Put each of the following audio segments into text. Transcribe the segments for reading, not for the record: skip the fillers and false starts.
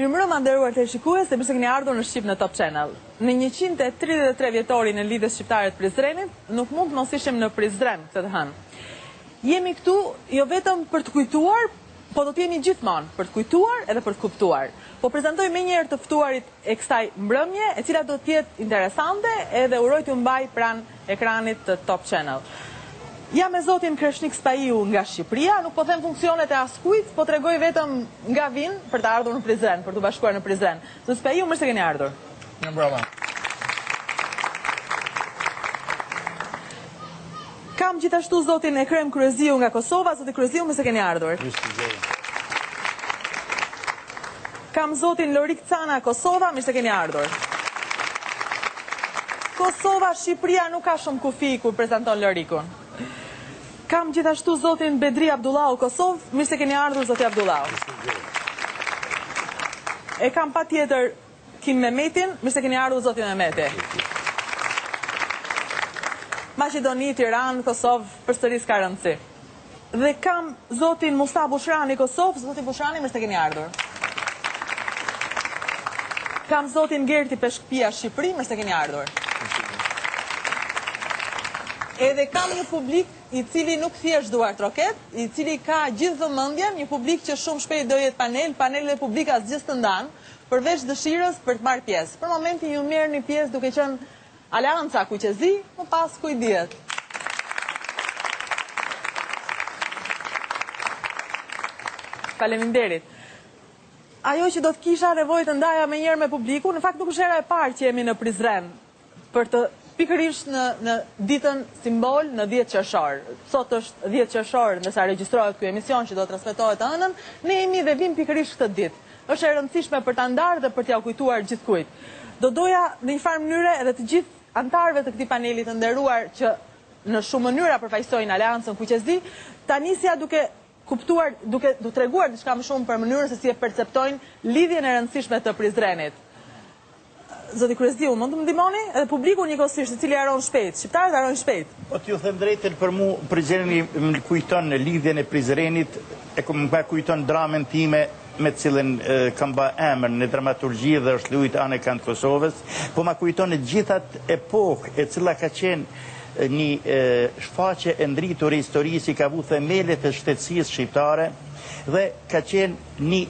Mirëmbrëma nderuar teleshikues, dhe mirë se keni ardhur në Shqip në Top Channel. Në 133 vjetorin e lidhjes shqiptare të Prizrenit, nuk mund të mos ishim në Prizren këtë hënë. Jemi këtu jo vetëm për të kujtuar, po do të jemi gjithmonë për të kujtuar edhe për të kuptuar. Po prezantoj më njëherë të ftuarit e kësaj mbrëmje, e cila do të jetë interesante edhe uroj t'ju mbaj pranë ekranit të Top Channel. Jam me zotin Kreshnik Spaiu nga Shqipëria, nuk po them funksionet e askujt, po tregoj vetëm nga vin për të ardhur në Prizren, për të bashkuar në Prizren. Zot Spaiu, mirë se keni ardhur. Mirëmbrëma. Kam gjithashtu zotin Ekrem Kryeziu nga Kosova, zoti Kryeziu, mirë se keni ardhur. Kam zotin Lorik Cana Kosova, mirë se keni ardhur. Kosova, Shqipëria nuk ka shumë kufi kur prezanton Lorikun. Kam gjithashtu zotin Bedri Abdullahu Kosovë, mirë se keni ardhur zoti Abdullahu. E kam pa tjetër Kim Mehmetin, mirë se keni ardhur zoti Mehmeti. Maqedoni, Tiranë, Kosovë, përsëri s'ka rëndësi. Dhe kam zotin Mustafa Bushrani Kosovë, zoti Bushrani, mirë se keni ardhur. Kam zotin Gerti Peshkpia Shqipëri, mirë se keni ardhur. Edhe kam një publik i cili nuk thjesht duart roket, i cili ka gjithë vëmendjen, një publik që shumë shpejt do jetë panel dhe publika asgjë të ndan, përveç dëshirës për të marrë pjesë. Për momentin ju merrni pjesë duke qenë Aleanca Kuqezi, më pas kuj dihet. Faleminderit. Ajo që do të kisha nevojë të ndaja më njëherë me publikun, në fakt nuk është hera e parë që jemi në Prizren për të pikërisht në ditën simbol në 10 qershor. Sot është 10 qershor, ndërsa regjistrohet ky emision që do të transmetohet të hënën, ne jemi dhe vim pikërisht këtë ditë. Është e rëndësishme për ta ndarë dhe për t'ia kujtuar gjithkujt. Do doja në një farë mënyre edhe të gjithë anëtarëve të këtij paneli të nderuar që në shumë mënyra përfaqësojnë Aleancën Kuqezi, ta nisja duke kuptuar, duke treguar diçka më shumë për mënyrën se si e perceptojnë lidhjen e rëndësishme të Prizrenit. Zoti Kryeziu, mund të më ndihmoni? Edhe publiku njëkohësisht, i cili haron shpejt, shqiptarët harojnë shpejt. Po t'ju them drejtën, për mu Prizreni më kujton në lidhjen e Prizrenit, më kujton dramën time me cilën kam ba emër në dramaturgji dhe është luajt anë kanë Kosovës, po më kujton në gjithat epokë e cila ka qenë një shfaqje e ndritur e historisë i ka vu themelet e shtetësisë shqiptare dhe ka qenë një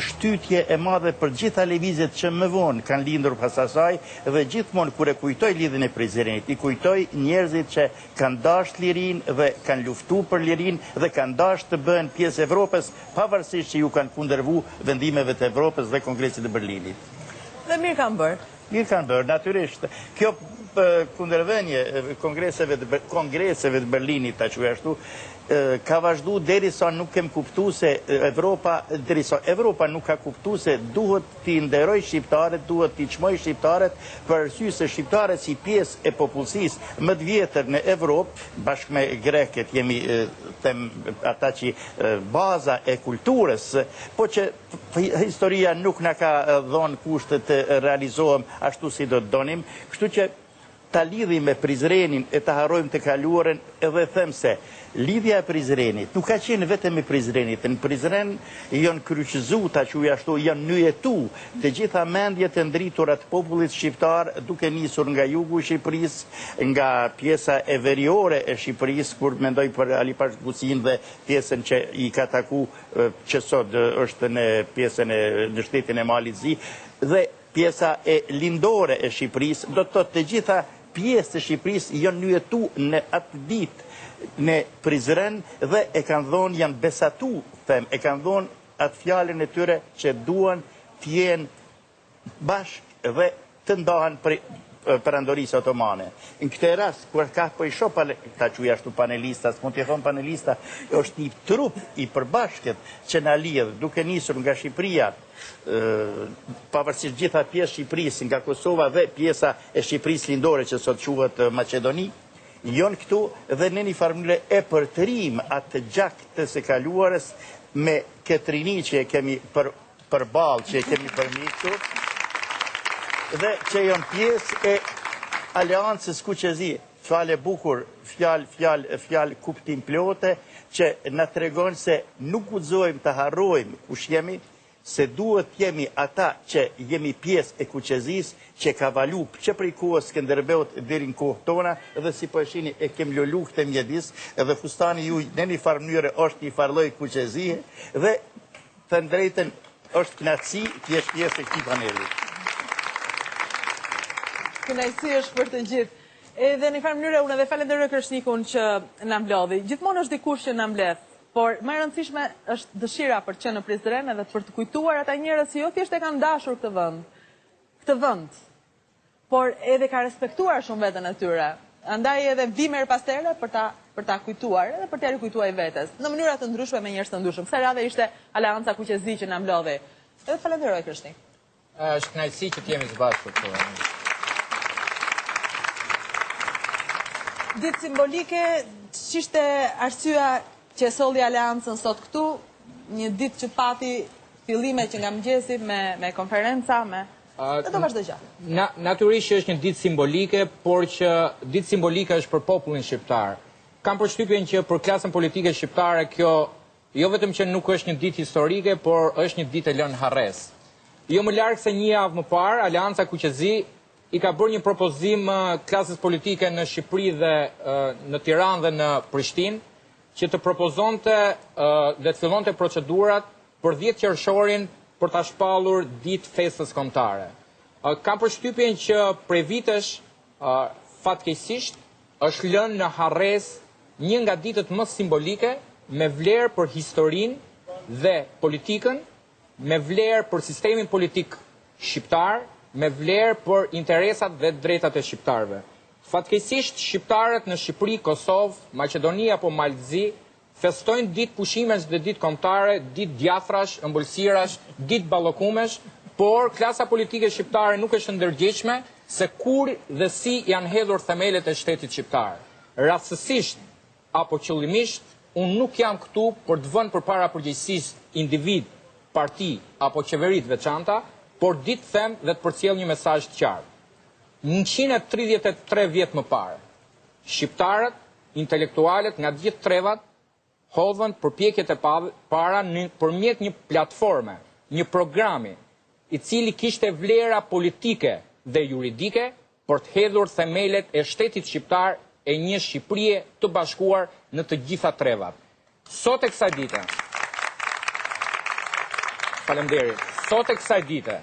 shtytje e madhe për gjitha lëvizjet që më vonë kanë lindur pas asaj dhe gjithmonë kur e kujtoj lidhjen e Prizrenit, i kujtoj njerëzit që kanë dashur lirinë dhe kanë luftuar për lirinë dhe kanë dashur të bëhen pjesë e Evropës, pavarësisht që ju kanë kundërvu vendimeve të Evropës dhe Kongresit të Berlinit. Dhe mirë kanë bërë. Mirë kanë bërë, natyrisht. Kjo kundërvënie kongreseve të Berlinit, ta quaj ashtu, ka vazhdu derisa nuk kem kuptu se Evropa nuk ka kuptu se duhet t'i nderoj shqiptarët, duhet t'i çmoj shqiptarët, për arsye se shqiptarët si pjesë e popullsisë më të vjetër në Evropë, bashkë me greket jemi ata që baza e kulturës, po që historia nuk na ka dhënë kushtet të realizohem ashtu si do të donim, kështu që ta lidhim me Prizrenin e ta harrojmë të kaluarën, edhe them se lidhja e Prizrenit nuk ka qenë vetëm me Prizrenit. Në Prizren janë kryqëzu, ta quaj ashtu, janë nyjetu të gjitha mendjet e ndritura të popullit shqiptar, duke nisur nga jugu i Shqipërisë, nga pjesa e veriore e Shqipërisë, kur mendoj për Alipash Gucin dhe pjesën që i ka taku, që sot është në pjesën në shtetin e Malit Zi, dhe pjesa e lindore e Shqipërisë, do të thotë të gjitha pjesë të Shqipërisë janë nyjetu në atë ditë në Prizren dhe e kanë dhonë, janë besatu, e kanë dhonë atë fjalën e tyre që duan të jenë bashkë dhe të ndahen perandorisë otomane. Në këtë rast, kur ka po i shoh ta quaj ashtu panelistas, mund t'i thon panelista, është një trup i përbashkët që na lidh, duke nisur nga Shqipëria, pavarësisht gjitha pjesë Shqipërisë, nga Kosova dhe pjesa e Shqipërisë lindore që sot quhet Maqedoni, janë këtu dhe në një farë mënyrë e përtërim atë gjak të së kaluarës me këtë rini që e kemi përballë, që e kemi përmiqur, dhe që janë pjesë e Aleancës Kuqezi. Fjalë bukur, fjalë kuptim plote, që na tregon se nuk guxojmë të harrojmë kush jemi, se duhet jemi ata që jemi pjesë e kuqezis, që ka valu që prej kohës Skënderbeut deri në kohë tona, dhe si po e shihni e kem lolu këtë mjedis, edhe fustani ju në një farë mënyrë është një farë lloj kuqezie, dhe të drejtën është kënaqësi të jesh pjesë e këtij paneli. Kënaqësi është për të gjithë. Edhe në një farë mënyrë unë edhe falenderoj Krishnikun që na mblodhi. Gjithmonë është dikush që na mbledh, por më e rëndësishme është dëshira për të qenë në Prizren edhe për të kujtuar ata njerëz që jo thjesht e kanë dashur këtë vend, por edhe ka respektuar shumë veten e tyre. Andaj edhe vi më pas here për ta kujtuar edhe për t'ia rikujtuar vetes në mënyra të ndryshme me njerëz të ndryshëm. Kësaj radhe ishte Aleanca Kuqezi që na mblodhi. Edhe falenderoj Krishnik. Është kënaqësi që të jemi së bashku këtu. Ditë simbolike, ç'ishte arsyeja që e solli Aleancën sot këtu, një ditë që pati fillime që nga mëngjesi me konferenca, dhe do vazhdoj gjatë. Natyrisht është një ditë simbolike, por që ditë simbolike është për popullin shqiptar. Kam përshtypjen që për klasën politike shqiptare kjo jo vetëm që nuk është një ditë historike, por është një ditë e lënë harres. Jo më larg se një javë më parë, Aleanca Kuqezi i ka bërë një propozim klasës politike në Shqipëri dhe në Tiranë dhe në Prishtinë, që të propozonte dhe të fillonte procedurat për 10 qershorin për ta shpallur ditë festës kombëtare. Kam përshtypjen që prej vitesh fatkeqësisht është lënë në harres një nga ditët më simbolike me vlerë për historinë dhe politikën, me vlerë për sistemin politik shqiptar, me vlerë për interesat dhe drejtat e shqiptarëve. Fatkeqësisht shqiptarët në Shqipëri, Kosovë, Maqedoni apo Malzi festojnë ditë pushimesh dhe ditë kombëtare, ditë djathrash, ëmbëlsirash, ditë ballokumesh, por klasa politike shqiptare nuk është ndërgjegjshme se kur dhe si janë hedhur themelet e shtetit shqiptar. Rastësisht apo qëllimisht, unë nuk jam këtu për të vënë përpara përgjegjësisë individ, parti apo qeveri të veçanta, por ditë them dhe të përcjell një mesazh të qartë. 133 vjet më parë, shqiptarët, intelektualët nga gjithë trevat hodhën përpjekjet e para përmjet një platforme, një programi, i cili kishte vlera politike dhe juridike për të hedhur themelet e shtetit shqiptar e një Shqipërie të bashkuar në të gjitha trevat. Sot e kësaj dite, faleminderit. Sot e kësaj dite,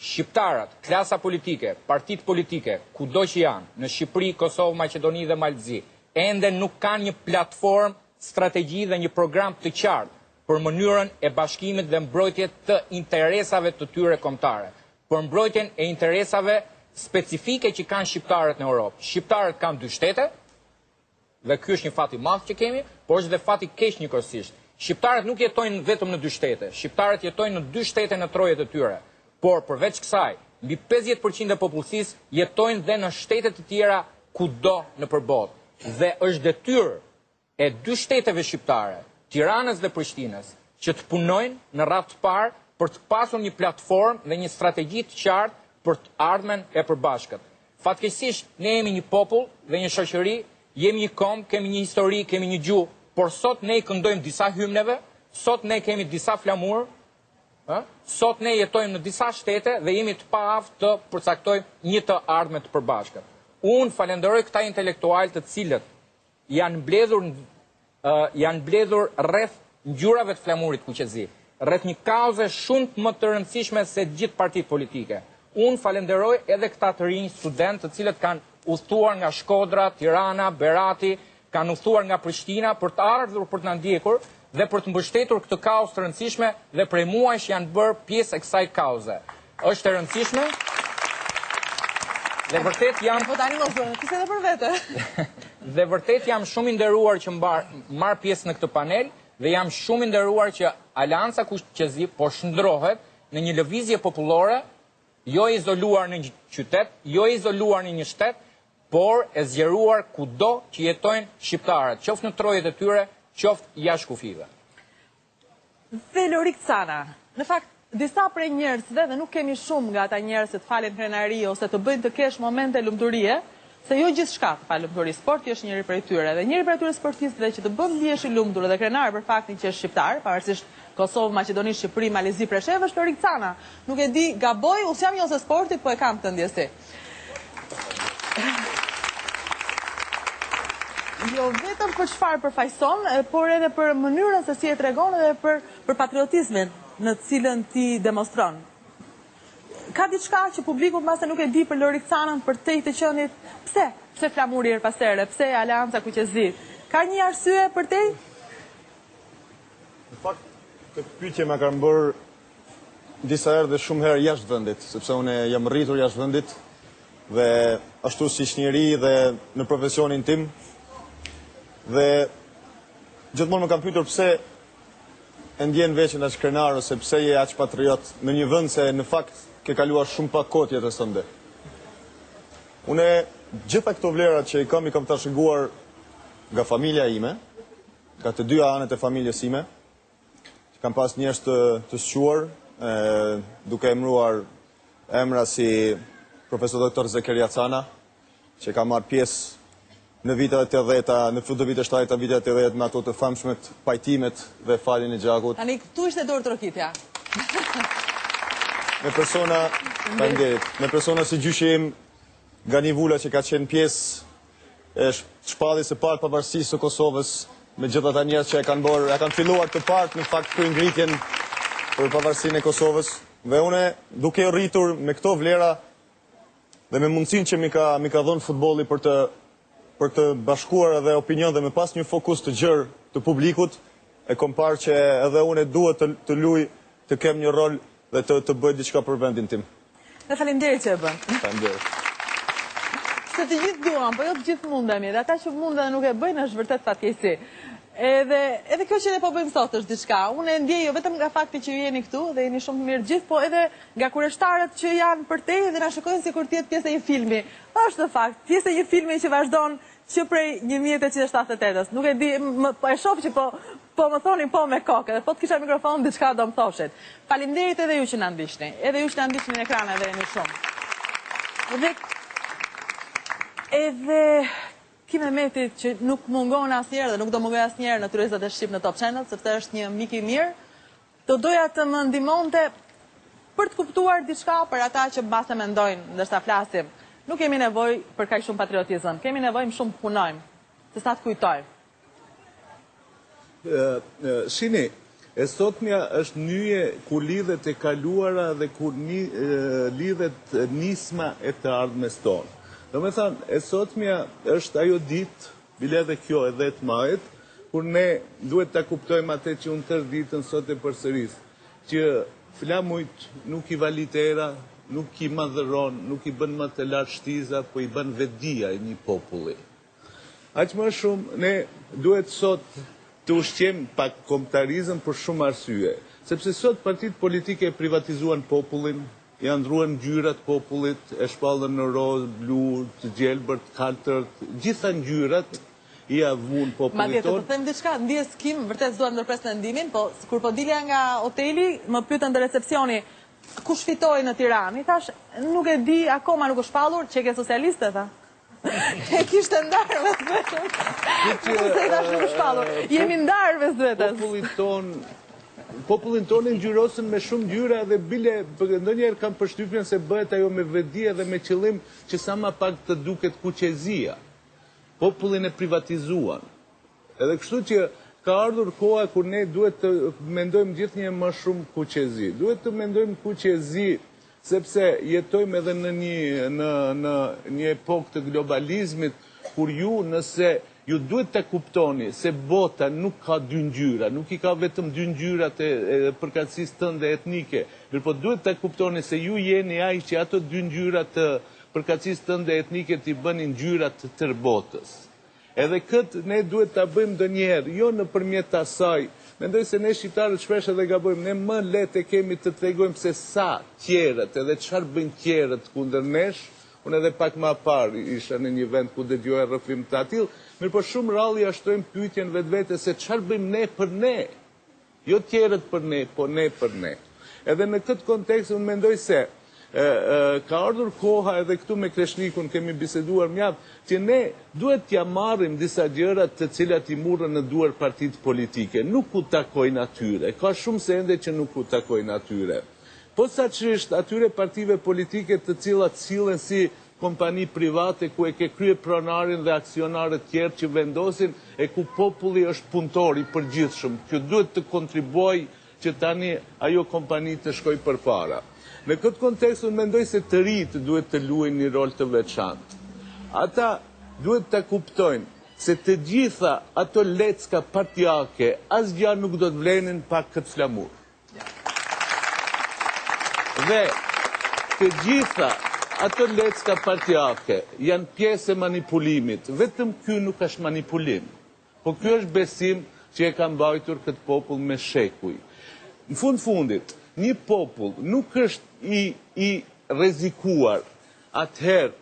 shqiptarët, klasa politike, partit politike, kudo që janë, në Shqipëri, Kosovë, Maqedoni dhe Malzi, ende nuk kanë një platformë, strategji dhe një program të qartë për mënyrën e bashkimit dhe mbrojtjet të interesave të tyre kombëtare, për mbrojtjen e interesave specifike që kanë shqiptarët në Europë. Shqiptarët kanë 2 shtete, dhe ky është një fat i madh që kemi, por është dhe fat i keq njëkohësisht. Shqiptarët nuk jetojnë vetëm në 2 shtete, shqiptarët jetojnë në 2 shtete në trojet e tyre, por përveç kësaj, mbi 50% e popullsisë jetojnë dhe në shtete të tjera kudo në përbot. Dhe është detyrë e 2 shteteve shqiptare, Tiranës dhe Prishtinës, që të punojnë në radhë të parë për të pasur një platformë dhe një strategji të qartë për të ardhmen e përbashkët. Fatkeqësisht ne jemi një popull dhe një shoqëri, jemi një kombë, kemi një histori, kemi një gjuhë, por sot ne i këndojmë disa hymneve, sot ne kemi disa flamur, sot ne jetojmë në disa shtete dhe jemi të paaftë të përcaktojmë një të ardhme të përbashkët. Unë falenderoj këta intelektual të cilët janë mbledhur rreth ngjyrave të flamurit Kuqezi, rreth një kauze shumë më të rëndësishme se gjithë partitë politike. Unë falenderoj edhe këta të rinj studentë të cilët kanë udhëtuar nga Shkodra, Tirana, Berati, kanë udhëtuar nga Prishtina për të ardhur për të na ndjekur dhe për të mbështetur këtë kauzë të rëndësishme dhe prej muajsh janë bërë pjesë e kësaj kauze. Është e rëndësishme dhe vërtet jam për vete. Dhe vërtet jam shumë i nderuar që marr pjesë në këtë panel dhe jam shumë i nderuar që Aleanca Kuqezi po shndrohet në një lëvizje popullore, jo izoluar në një qytet, jo izoluar në një shtet, por e zgjeruar kudo që jetojnë shqiptarët, qoftë në trojet e tyre, qoftë jashtë kufive. Dhe Lorik Cana, në fakt, disa prej njerëzve, dhe nuk kemi shumë nga ata njerëz që të falen krenari ose të bëjnë të kesh momente lumturie, se jo gjithë shka të falëmëtori, sporti është njëri prej tyre, dhe njëri prej tyre sportistëve që të bën ndihesh i lumtur dhe krenar për faktin që është shqiptar, pavarësisht Kosovë, Maqedoni, Shqipëri, Malezi, Preshevë, është Lorik Cana. Nuk e di, gaboj, unë jam jo se sportit, po e kam të ndjesi. Jo vetëm për çfarë përfaqëson, por edhe për mënyrën se si e tregon dhe për patriotizmin në cilën ti demonstron. Ka diçka që publiku mbase nuk e di për Lorik Canën, për të qenit, pse flamuri her pas here, pse Aleanca Kuqezi? Ka një arsye për te? Në fakt, këtë pyetje më kanë bërë disa herë dhe shumë herë jashtë vendit, sepse unë jam rritur jashtë vendit dhe ashtu si njeri dhe në profesionin tim, dhe gjithmonë më kam pyetur pse e ndjen veçën aq krenar ose pse je aq patriot në një vend se në fakt ke kaluar shumë pak kohë jetës tënde. Unë gjitha këto vlerat që i kam të shëguar nga familja ime, nga të dyja anët e familjes ime, që kam pas njerëz të squar, duke emruar emra si profesor doktor Zekeria Cana, që ka marrë pjesë në vitet 80-ta, në fund të viteve 70-ta, vitet 80 me ato të famshmet pajtimet dhe faljen e gjakut. Tani këtu ishte dorë trokitja. Me persona si gjyshi im Ganivula që ka qenë pjesë e shpalljes së parë pavarësisë së Kosovës, me gjithë ata njerëz që e kanë filluar të partë në fakt për ngritjen për pavarësinë e Kosovës. Dhe une duke rritur me këto vlera dhe me mundësinë që mi ka dhënë futbolli për të bashkuar edhe opinion dhe me pas një fokus të gjerë të publikut, e kom parë që edhe une duhet të luaj, të kem një rol dhe të bëj diçka për vendin tim. Dhe faleminderit që e bën. Faleminderit. Se të gjithë duan, po jo të gjithë mundemi, dhe ata që mund dhe nuk e bëjnë është vërtet fatkeqësi. Edhe kjo që ne po bëjmë sot është diçka. Unë e ndjej jo vetëm nga fakti që ju jeni këtu dhe jeni shumë të mirë gjithë, po edhe nga kureshtarët që janë për te dhe na shikojnë sikur të jetë pjesë e një filmi. Është fakt, pjesë e një filmi që vazhdon që prej 1878-s. Nuk e di, e shoh që po më thonin po me kokë, dhe po të kisha mikrofon, diçka do më thoshet. Faleminderit edhe ju që na ndiqni. Edhe ju që na ndiqni në ekran edhe jeni shumë. Edhe Kim Mehmetit që nuk mungon asnjëherë dhe nuk do mungoj asnjëherë në Turizat e Shqip në Top Channel, sepse është një mik i mirë, do doja të më ndihmonte për të kuptuar diçka për ata që mbase mendojnë, ndërsa flasim. Nuk kemi nevojë për kaq shumë patriotizëm, kemi nevojë më shumë punojmë, se sa të kujtojmë. Shini, e sotmja është nyje ku lidhet e kaluara dhe ku lidhet nisma e të ardhmes tonë. Do me thanë, e sotmja është ajo ditë, bile dhe kjo edhe të majt, kur ne duhet të kuptojmë atë që unë tërë ditën sot e përsëris, që flamujt nuk i valitera, nuk i madhëron, nuk i bën më të lartë shtiza, po i bën vedia e një populli. Aq më shumë, ne duhet sot të ushqem pak kombëtarizëm për shumë arsye, sepse sot partitë politike privatizuan popullin, janë ndruan ngjyrat popullit, e shpallën në rozë, blu, të gjelbërt, kaltërt, gjitha ngjyrat i avun popullit tonë. Madje të them diçka, ndjes Kim, vërtet s'dua ndërpres mendimin, po kur po dilja nga hoteli, më pyetën në recepcioni, kush fitoi në Tiranë? I thash, nuk e di, akoma nuk është shpallur, çeke socialiste tha. E kishte ndarë me vetën. Se i thash nuk është shpallur. Jemi ndarë me vetën. Popullin tonë ngjyrosën me shumë ngjyra dhe bile ndonjëherë kam përshtypjen se bëhet ajo me vedi dhe me qëllim që sa më pak të duket kuqezia. Popullin e privatizuan. Edhe kështu që ka ardhur koha kur ne duhet të mendojmë gjithnjë më shumë kuqezi. Duhet të mendojmë kuqezi sepse jetojmë edhe në një epokë të globalizmit kur ju nëse ju duhet të kuptoni se bota nuk ka dy ngjyra, nuk i ka vetëm dy ngjyrat e përkatësisë tënde etnike, por duhet të kuptoni se ju jeni ai që ato dy ngjyrat të përkatësisë tënde etnike t'i bënin ngjyrat të tërë botës. Edhe këtë ne duhet ta bëjmë ndonjëherë, jo nëpërmjet asaj. Mendoj se ne shqiptarët shpesh edhe gabojmë, ne më lehtë kemi të tregojmë se sa tjerët edhe çfarë bëjnë tjerët kundër nesh. Unë edhe pak më parë isha në një vend ku dëgjoja rrëfim të atill, mirë po shumë rrallë ja shtojmë pyetjen vetvete se çfarë bëjmë ne për ne. Jo tjerët për ne, po ne për ne. Edhe në këtë kontekst unë mendoj se ka ardhur koha edhe këtu me Kreshnikun kemi biseduar mjaft, që ne duhet t'ja marrim disa gjërat të cilat i murën në duar partitë politike. Nuk u takojnë atyre, ka shumë se ende që nuk u takojnë atyre. Po saçërisht atyre partive politike të cilat sillen si kompani private ku e ke krye pronarin dhe aksionarët tjerë që vendosin e ku populli është punëtor i përgjithshëm, që duhet të kontribuoj që tani ajo kompani të shkoj përpara. Në këtë kontekst unë mendoj se të rinjt duhet të luajnë një rol të veçantë. Ata duhet të kuptojnë se të gjitha ato lecka partijake asgjë nuk do të vlenin pa këtë flamur. Dhe të gjitha ato lecka partijake janë pjesë e manipulimit. Vetëm ky nuk është manipulim, po ky është besim që e ka mbajtur këtë popull me shekuj. Në fundit, një popull nuk është i rrezikuar atëherë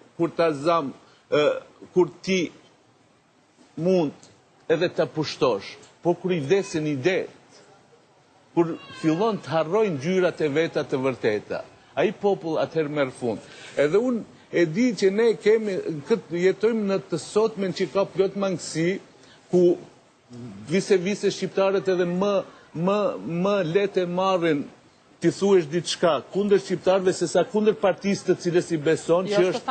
kur ti mund edhe ta pushtosh, po kur i vdesin idet, kur fillon të harrojnë ngjyrat e veta të vërteta, ai popull atëherë merr fund. Edhe unë e di që ne jetojmë në të sotmen që ka plot mangësi, ku vise shqiptarët edhe më lehtë marrin ti thuesh diçka kundër shqiptarëve se sa kundër partisë të cilës i beson, që është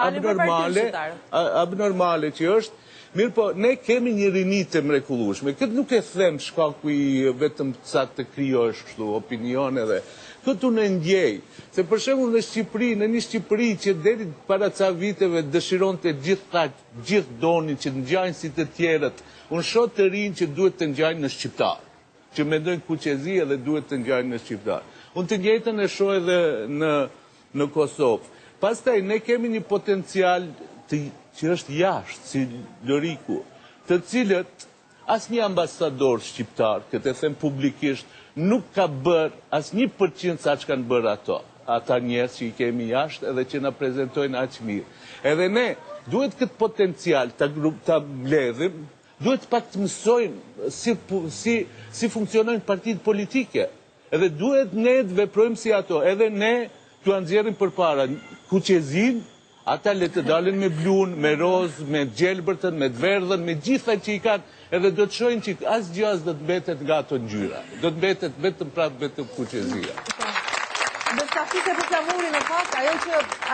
abnormale që është. Mirë po, ne kemi një rini të mrekullueshme. Këtë nuk e them shkaku i vetëm sa të krijosh kështu opinione dhe këtu në ndjej. Se për shembull në Shqipëri, në një Shqipëri që deri para ca viteve dëshironte gjithë donin që të ngjajnë si të tjerët, unë shoh të rinj që duhet të ngjajnë në shqiptar, që mendojnë kuqezi dhe duhet të ngjajnë në shqiptar. Unë të njëjtën e shoh edhe në Kosovë. Pastaj ne kemi një potencial që është jashtë, si Loriku, të cilët asnjë ambasador shqiptar, këtë e them publikisht, nuk ka bërë as 1% sa që kanë bërë ata njerëz që i kemi jashtë edhe që na prezantojnë aq mirë. Edhe ne duhet këtë potencial ta mbledhim, duhet pak të mësojmë si funksionojnë partitë politike. Edhe duhet ne të veprojmë si ato, edhe ne t'u nxjerrim përpara kuqezin, ata le të dalin me blun, me roz, me gjelbërtën, me të verdhën, me gjitha që i kanë, edhe do të shohin që asgjë do të mbetet nga ato ngjyra. Do të mbetet vetëm kuqezia. Dhe sa fike për flamurin në fakt,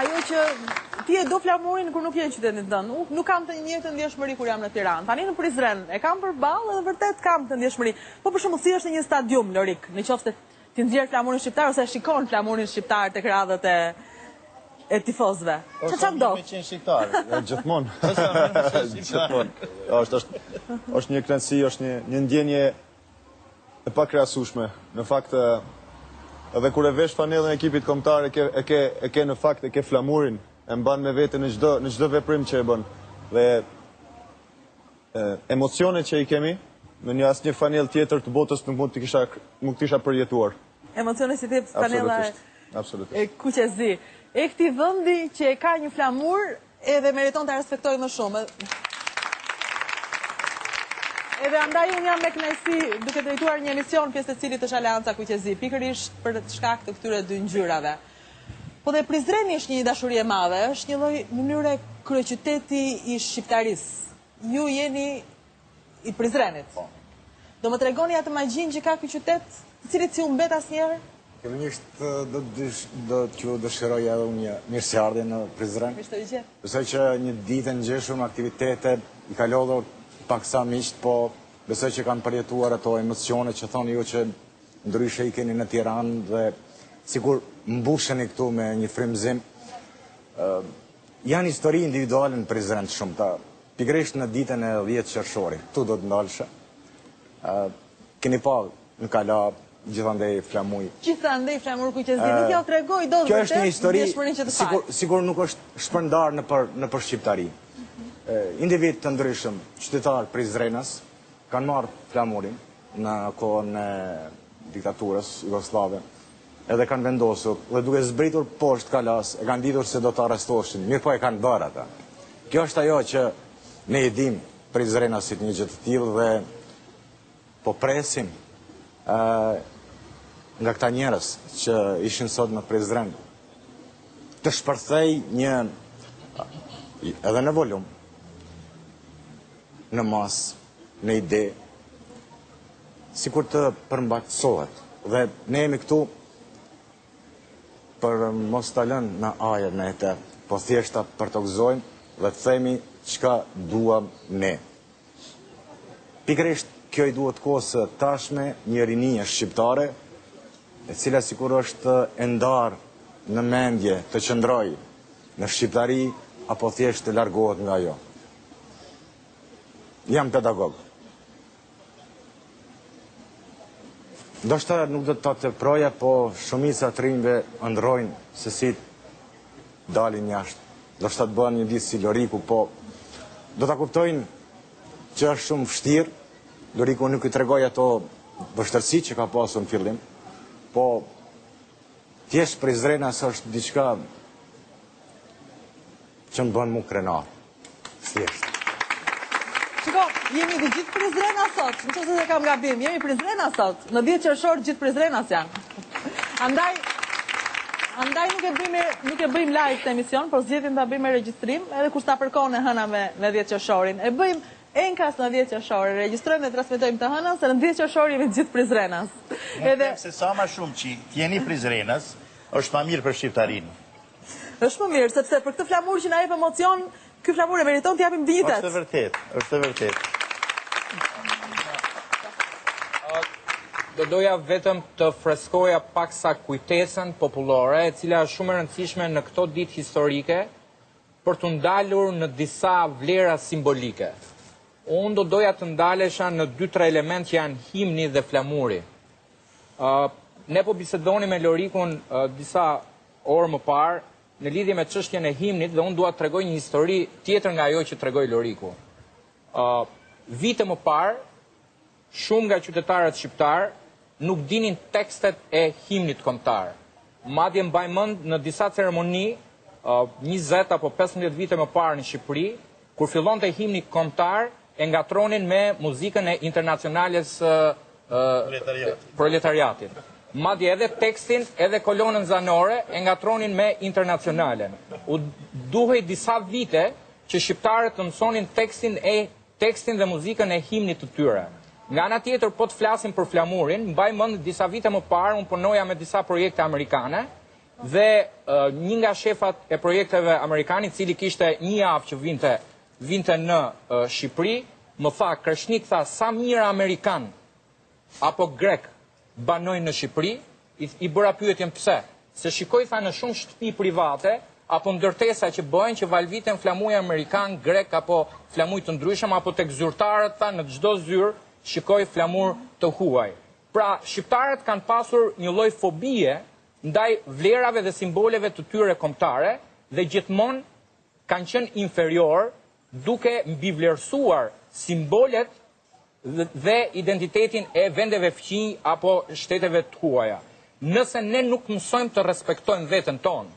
ajo që ti e do flamurin kur nuk je në qytetin tënd. Nuk kam të njëjtën ndjeshmëri kur jam në Tiranë. Tani në Prizren e kam përballë dhe vërtet kam të ndjeshmëri. Po për shembull si është në një stadium Lorik, nëse ti nxjerr flamurin shqiptar ose shikon flamurin shqiptar tek radhët e tifozëve. Çfarë do? Gjithmonë. Gjithmonë. Është një kënaqësi, është një ndjenje e pakrahasueshme. Në fakt edhe kur e vesh fanellën e ekipit kombëtar e ke në fakt e ke flamurin, e mban me vete në çdo veprim që e bën. Dhe emocionet që i kemi në asnjë fanell tjetër të botës nuk mund të kisha përjetuar. Emocionet si tip fanella e kuqezi. E këtij vendi që e ka një flamur edhe meriton ta respektoj më shumë. Edhe andaj unë jam me kënaqësi duke drejtuar një emision pjesë të cilit është Aleanca Kuqezi, pikërisht për shkak të këtyre dy ngjyrave. Po dhe Prizreni është një dashuri e madhe, është një lloj mënyre kryeqyteti i shqiptarisë. Ju jeni i Prizrenit. Do më tregoni atë magjinë që ka ky qytet, i cili si u mbet asnjëherë? Fillimisht do t'ju dëshiroj edhe unë një mirëseardhje në Prizren. Besoj që një ditë ngjeshur me aktivitete i ka lodhur paksa miqt, po besoj që kanë përjetuar ato emocione që thoni ju që ndryshe i keni në Tiranë dhe sikur mbusheni këtu me një frymëzim. Janë histori individuale në Prizren të shumta. Pikërisht në ditën e 10 qershorit, tu do të ndalshe. Keni pa në kala gjithandej flamuj. Gjithandej flamur kuqezi, nuk ja tregoj dot kjo është një histori sigur nuk është shpërndar në për shqiptari. Individ të ndryshëm, qytetar Prizrenës, kanë marrë flamurin në kohën e diktaturës jugoslave, edhe kanë vendosur dhe duke zbritur poshtë kalas, e kanë ditur se do të arrestoshin, mirë po e kanë bërë ata. Kjo është ajo që ne i dim Prizrenasit një gjë të tillë dhe po presim nga këta njerëz që ishin sot në Prizren të shpërthej një, edhe në volum, në mas, në ide, si kur të përmbaqësohet. Dhe ne jemi këtu për mos të lënë në ajer në ete, po thjeshta për të gëzojmë dhe të themi çka duam ne. Pikërisht kjo i duhet kohës tashme një rinije shqiptare, e cila sikur është e ndarë në mendje të qëndroj në shqiptari, apo thjesht të largohet nga jo. Jam pedagog. Ndoshta nuk do të të proja, po shumica të rinjve ndrojnë se si dalin jashtë. Ndoshta të bëhen një ditë si Loriku, po do të kuptojnë që është shumë vështirë. Loriku nuk i tregoj ato vështërsi që ka pasur në fillim, po thjesht për Zrenas është diçka që më bën mu krenar. Thjesht. Shiko, jemi të gjithë Prizrena sot, në që se kam gabim, jemi Prizrena sot, në 10 qershor gjithë Prizrenas janë. Andaj nuk e bëjmë live të emision, por zgjedhim ta bëjmë regjistrim, edhe kur ta përkon e hëna me 10 qershorin. E bëjmë enkas në 10 qershor, regjistrojmë dhe transmetojmë të hënën, se në 10 qershor jemi gjithë Prizrenas. Edhe se sa më shumë që jeni Prizrenas, është më mirë për shqiptarinë. Është më mirë, sepse për këtë flamur që na jep emocion, ky flamur e meriton të japim dinjitet. Është vërtet, është vërtet. Doja vetëm të freskoja paksa kujtesën popullore, e cila është shumë e rëndësishme në këto ditë historike, për të ndalur në disa vlera simbolike. Unë doja të ndalesha në 2-3 element që janë himni dhe flamuri. Ne po bisedoni me Lorikun disa orë më parë, në lidhje me çështjen e himnit, dhe unë dua të tregoj një histori tjetër nga ajo që tregoi Loriku. Vite më parë, shumë nga qytetarët shqiptar nuk dinin tekstet e himnit kombëtar. Madje mbaj mend në disa ceremoni 20 apo 15 vite më parë në Shqipëri, kur fillonte himni kombëtar, e ngatronin me muzikën e internacionales proletariatit. Madje edhe tekstin, edhe kolonën zanore e ngatronin me internacionalen. U duhej disa vite që shqiptarët të mësonin tekstin dhe muzikën e himnit të tyre. Nga ana tjetër, po të flasim për flamurin, mbaj mend disa vite më parë, unë punoja me disa projekte amerikane, dhe një nga shefat e projekteve amerikani, cili kishte një javë që vinte në Shqipëri, më tha, Kreshnik, tha, sa mirë Amerikan apo Grek banojnë në Shqipëri, i bëra pyetjen pse. Se shikoj, tha, në shumë shtëpi private, apo ndërtesa që bëjnë që valviten flamuj Amerikan, Grek, apo flamuj të ndryshëm, apo tek zyrtarët, tha, në çdo zyrë, shikoj flamur të huaj. Pra, shqiptarët kanë pasur një lloj fobie ndaj vlerave dhe simboleve të tyre kombëtare dhe gjithmonë kanë qenë inferior duke mbivlerësuar simbolet dhe identitetin e vendeve fqinj apo shteteve të huaja. Nëse ne nuk mësojmë të respektojmë veten tonë,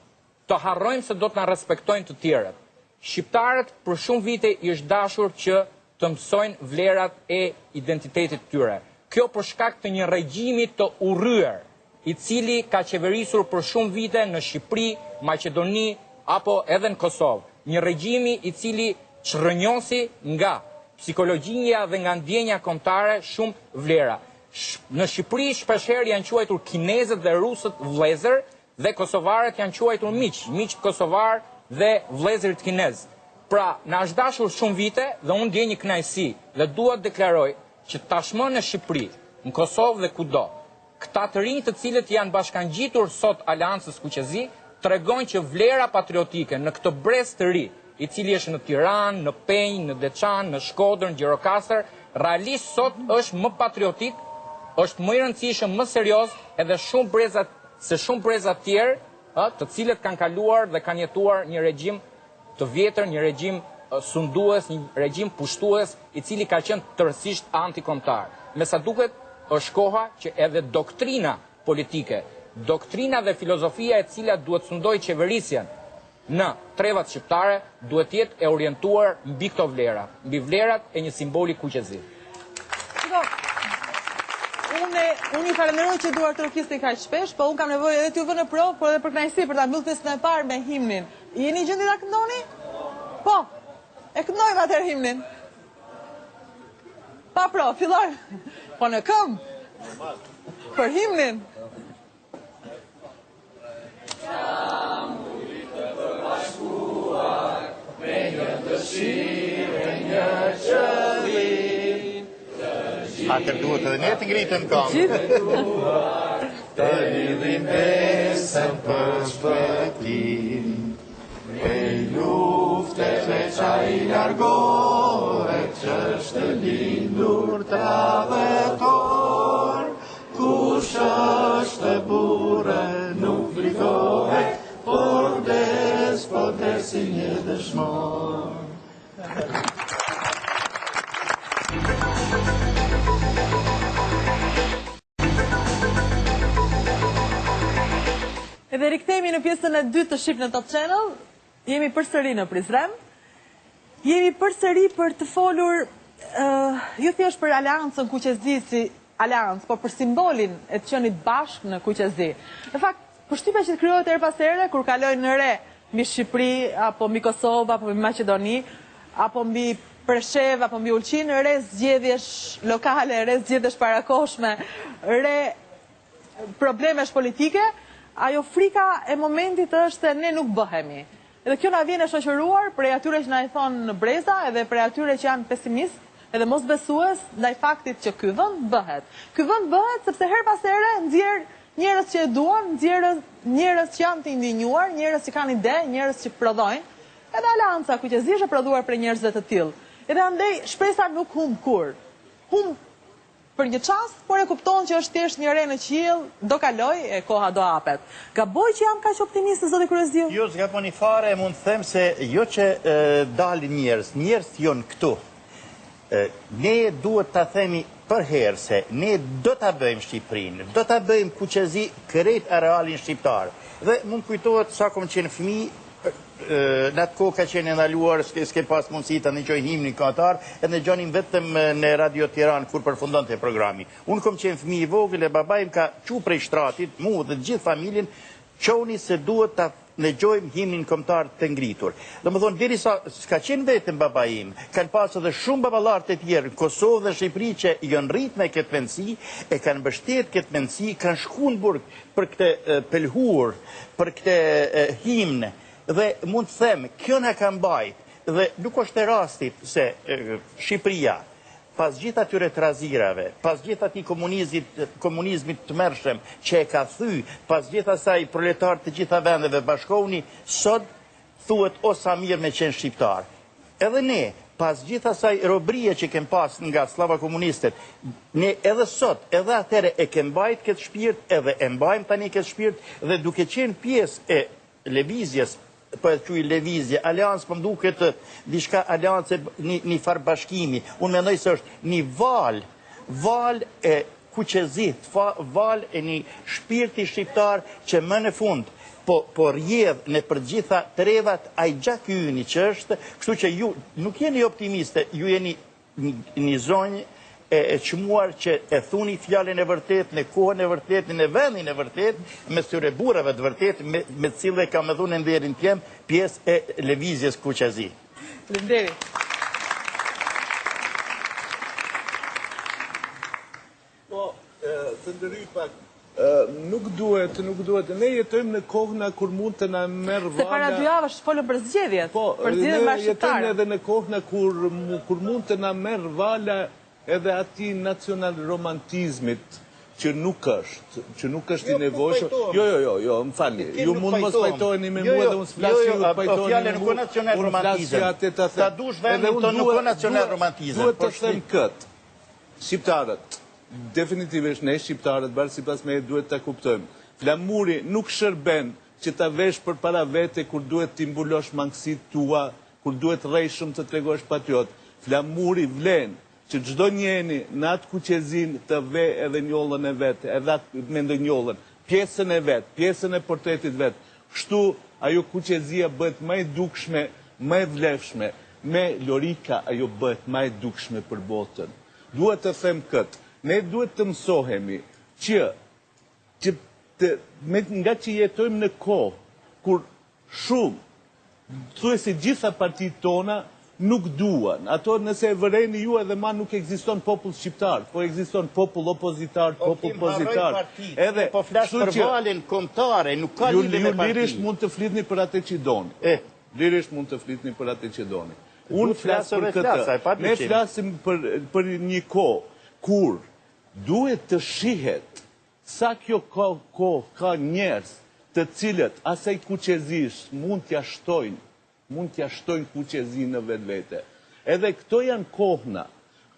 të harrojmë se do të na respektojnë të tjerët. Shqiptarët për shumë vite i është dashur që të mësojnë vlerat e identitetit tyre. Kjo për shkak të një regjimi të urryer, i cili ka qeverisur për shumë vite në Shqipëri, Maqedoni apo edhe në Kosovë. Një regjimi i cili çrrënjosi nga psikologjia dhe nga ndjenja kombëtare shumë vlera. Në Shqipëri shpeshherë janë quajtur kinezët dhe rusët vëllezër dhe kosovarët janë quajtur miq kosovar dhe vëllezërit kinez. Pra, na është dashur shumë vite dhe unë ndjej një kënaqësi dhe dua të deklaroj që tashmë në Shqipëri, në Kosovë dhe kudo, këta të rinj të cilët janë bashkangjitur sot Aleancës Kuqezi, tregojnë që vlera patriotike në këtë brez të ri, i cili është në Tiranë, në Penjë, në Deçan, në Shkodër, në Gjirokastër, realisht sot është më patriotik, është më i rëndësishëm, më serioz, edhe shumë breza të tjerë, të cilët kanë kaluar dhe kanë jetuar një regjim të vjetër, një regjim sundues, një regjim pushtues, i cili ka qenë tërësisht antikombëtar. Me sa duket, është koha që edhe doktrina politike, doktrina dhe filozofia e cila duhet sundoj qeverisjen në trevat shqiptare, duhet jetë e orientuar mbi këto vlera, mbi vlerat e një simboli kuqezi. Unë i falenderoj që duar të rokisni kaq shpesh, po unë kam nevojë edhe t'ju vë në provë, por edhe për kënaqësi për ta mbyllë pjesën e parë me himnin. Jeni gjendje ta këndoni? Po. E këndojmë atëherë himnin. Pa provë, fillojmë. Po në këmbë. Për himnin. Me një dëshirë, një qëllim. Atër duhet edhe ne të ngritëm këngë. Të lidhim besën për shpëtim, me lufte me qaj largohet, që është lindur tradhetor. Kush është burë nuk frikohet, por si një dëshmor. Edhe rikthehemi në pjesën e dytë të Shqip në Top Channel. Jemi përsëri në Prizren. Jemi përsëri për të folur jo thjesht për aleancën Kuqezi si aleancë, por për simbolin e të qenit bashkë në Kuqezi. Në fakt, përshtypja që të krijohet her pas here kur kalojnë në re mbi Shqipëri, apo mbi Kosovë, apo mbi Maqedoni, apo mbi Preshevë, apo mbi Ulqin, re zgjedhjesh lokale, re zgjedhjesh parakoshme, re problemesh politike, ajo frika e momentit është ne nuk bëhemi. Edhe kjo na vjen e shoqëruar prej atyre që na i thonë në breza, edhe prej atyre që janë pesimist, edhe mos besues ndaj faktit që ky vend bëhet. Ky vend bëhet sepse her pas here nxjerr njerëz që e duan, njerëz që janë të indinjuar, njerëz që kanë ide, njerëz që prodhojnë. Edhe Aleanca Kuqezi është e prodhuar për njerëzve të tillë. Edhe andaj shpresa nuk humb kur. Humb për një çast, por e kupton që është thjesht një re në qiell, do kaloj e koha do hapet. Gaboj që jam kaq optimiste zoti Kryesdiu? Jo, s'gaboni fare, mund të them se jo që dalin njerëz janë këtu. Ne duhet ta themi për herë se ne do ta bëjmë Shqipërinë, do ta bëjmë Kuqezi krejt arealin shqiptar. Dhe mund kujtohet sa kom qenë fëmijë, në atë kohë ka qenë ndaluar, s'ke pas mundësi të ndëgjoj himnin kombëtar, edhe ndëgjonim vetëm në Radio Tiranë kur përfundonte programi. Unë kom qenë fëmijë i vogël e babai më ka çu prej shtratit, mu dhe të gjithë familjen, çoni se duhet ta ndëgjojmë himnin kombëtar të ngritur. Domethënë derisa s'ka qenë vetëm babai im, kanë pasur edhe shumë baballar të tjerë në Kosovë dhe Shqipëri që janë rritur me këtë mendësi, e kanë mbështetur këtë mendësi, kanë shkuar në burg për këtë pelhur, për këtë himn. Dhe mund të them, kjo na ka mbajt, dhe nuk është e rastit se Shqipëria, pas gjitha atyre trazirave, pas gjitha ati komunizmit të mërshëm që e ka thy, pas gjitha saj proletarë të gjitha vendeve bashkohuni, sot thuhet o sa mirë me qenë shqiptar. Edhe ne, pas gjitha saj robrije që kem pas nga slava komunistët, ne edhe sot, edhe atere e kem bajt këtë shpirt, edhe e mbajmë tani këtë shpirt, dhe duke qenë pjesë e levizjes, po e quaj levizje, aleancë për mduket diçka aleancë një farë bashkimi. Unë mendoj se është një val e Kuqezit, val e një shpirti shqiptar që më në fund po rjedh në përgjitha trevat a i gjak yni që është, kështu që ju nuk jeni optimiste, ju jeni një zonjë e qmuar që e thuni fjallin e vërtet, në kohën e vërtet, në vendin e vërtet, me syre burave të vërtet, me cilë ka me dhunë nderin tjem, pjesë e levizjes Kuqezi. Linderi. Po, të ndëry pak, nuk duhet, ne jetojmë në kohëna kur mund të na merë vala... Se para 2 javësh folëm për zgjedhjet, për zgjedhjet ne bashkëtare. jetojmë edhe në kohëna kur mund të na merë vala edhe ati nacional romantizmit që nuk është i nevojshëm. Jo, më falni. Ju mund mos pajtojni me mua dhe unë s'flasë ju pajtojni me mua. Unë flasë atë të them. Ta dush vendin të nuk o nacional romantizm. Duhet të them këtë. Shqiptarët, definitivisht ne shqiptarët, barë si pas me duhet të kuptojmë. Flamuri nuk shërben që ta vesh për para vete kur duhet të imbulosh mangësit tua, kur duhet rejshëm të tregosh patriot. Flamuri vlen që gjdo njeni në atë Kuqezin të ve edhe njollën e vetë, edhe atë me ndë njollën, pjesën e vetë, pjesën e portretit vetë. Kështu, ajo Kuqezia bëhet më e dukshme, më e vlefshme, me Lorika ajo bëhet më e dukshme për botën. Duhet të them këtë, ne duhet të mësohemi nga që jetojmë në kohë, kur shumë, thuajse gjitha partitë tona nuk duan. Ato nëse e vëreni ju edhe ma nuk ekziston popull shqiptar, po ekziston popull opozitar, popull pozitar. Edhe po flas për valin kombëtare, nuk ka lidhje me partinë. Ju lirisht mund të flitni për atë që doni. Lirisht mund të flitni për atë që doni. Unë flas për këtë. Ne flasim për një kohë kur duhet të shihet sa kjo kohë ka njerëz të cilët asaj kuqezish mund t'ja shtojnë kuqezin në vetvete. Edhe këto janë kohëna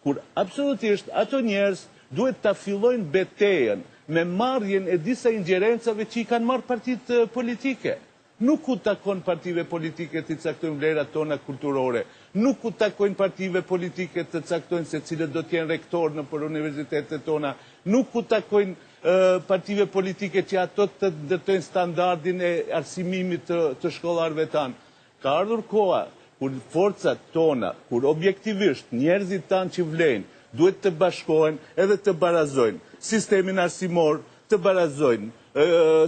kur absolutisht ato njerëz duhet ta fillojnë betejën me marrjen e disa ingjerencave që i kanë marrë partitë politike. Nuk u takon partive politike të caktojnë vlerat tona kulturore, nuk u takojnë partive politike të caktojnë se cilët do t'jenë rektor në për universitetet tona, nuk u takojnë partive politike që ato të ndërtojnë standardin e arsimimit të shkollarëve tanë. Ka ardhur koha kur forcat tona, kur objektivisht njerëzit tanë që vlejnë, duhet të bashkohen edhe të barazojnë sistemin arsimor, të barazojnë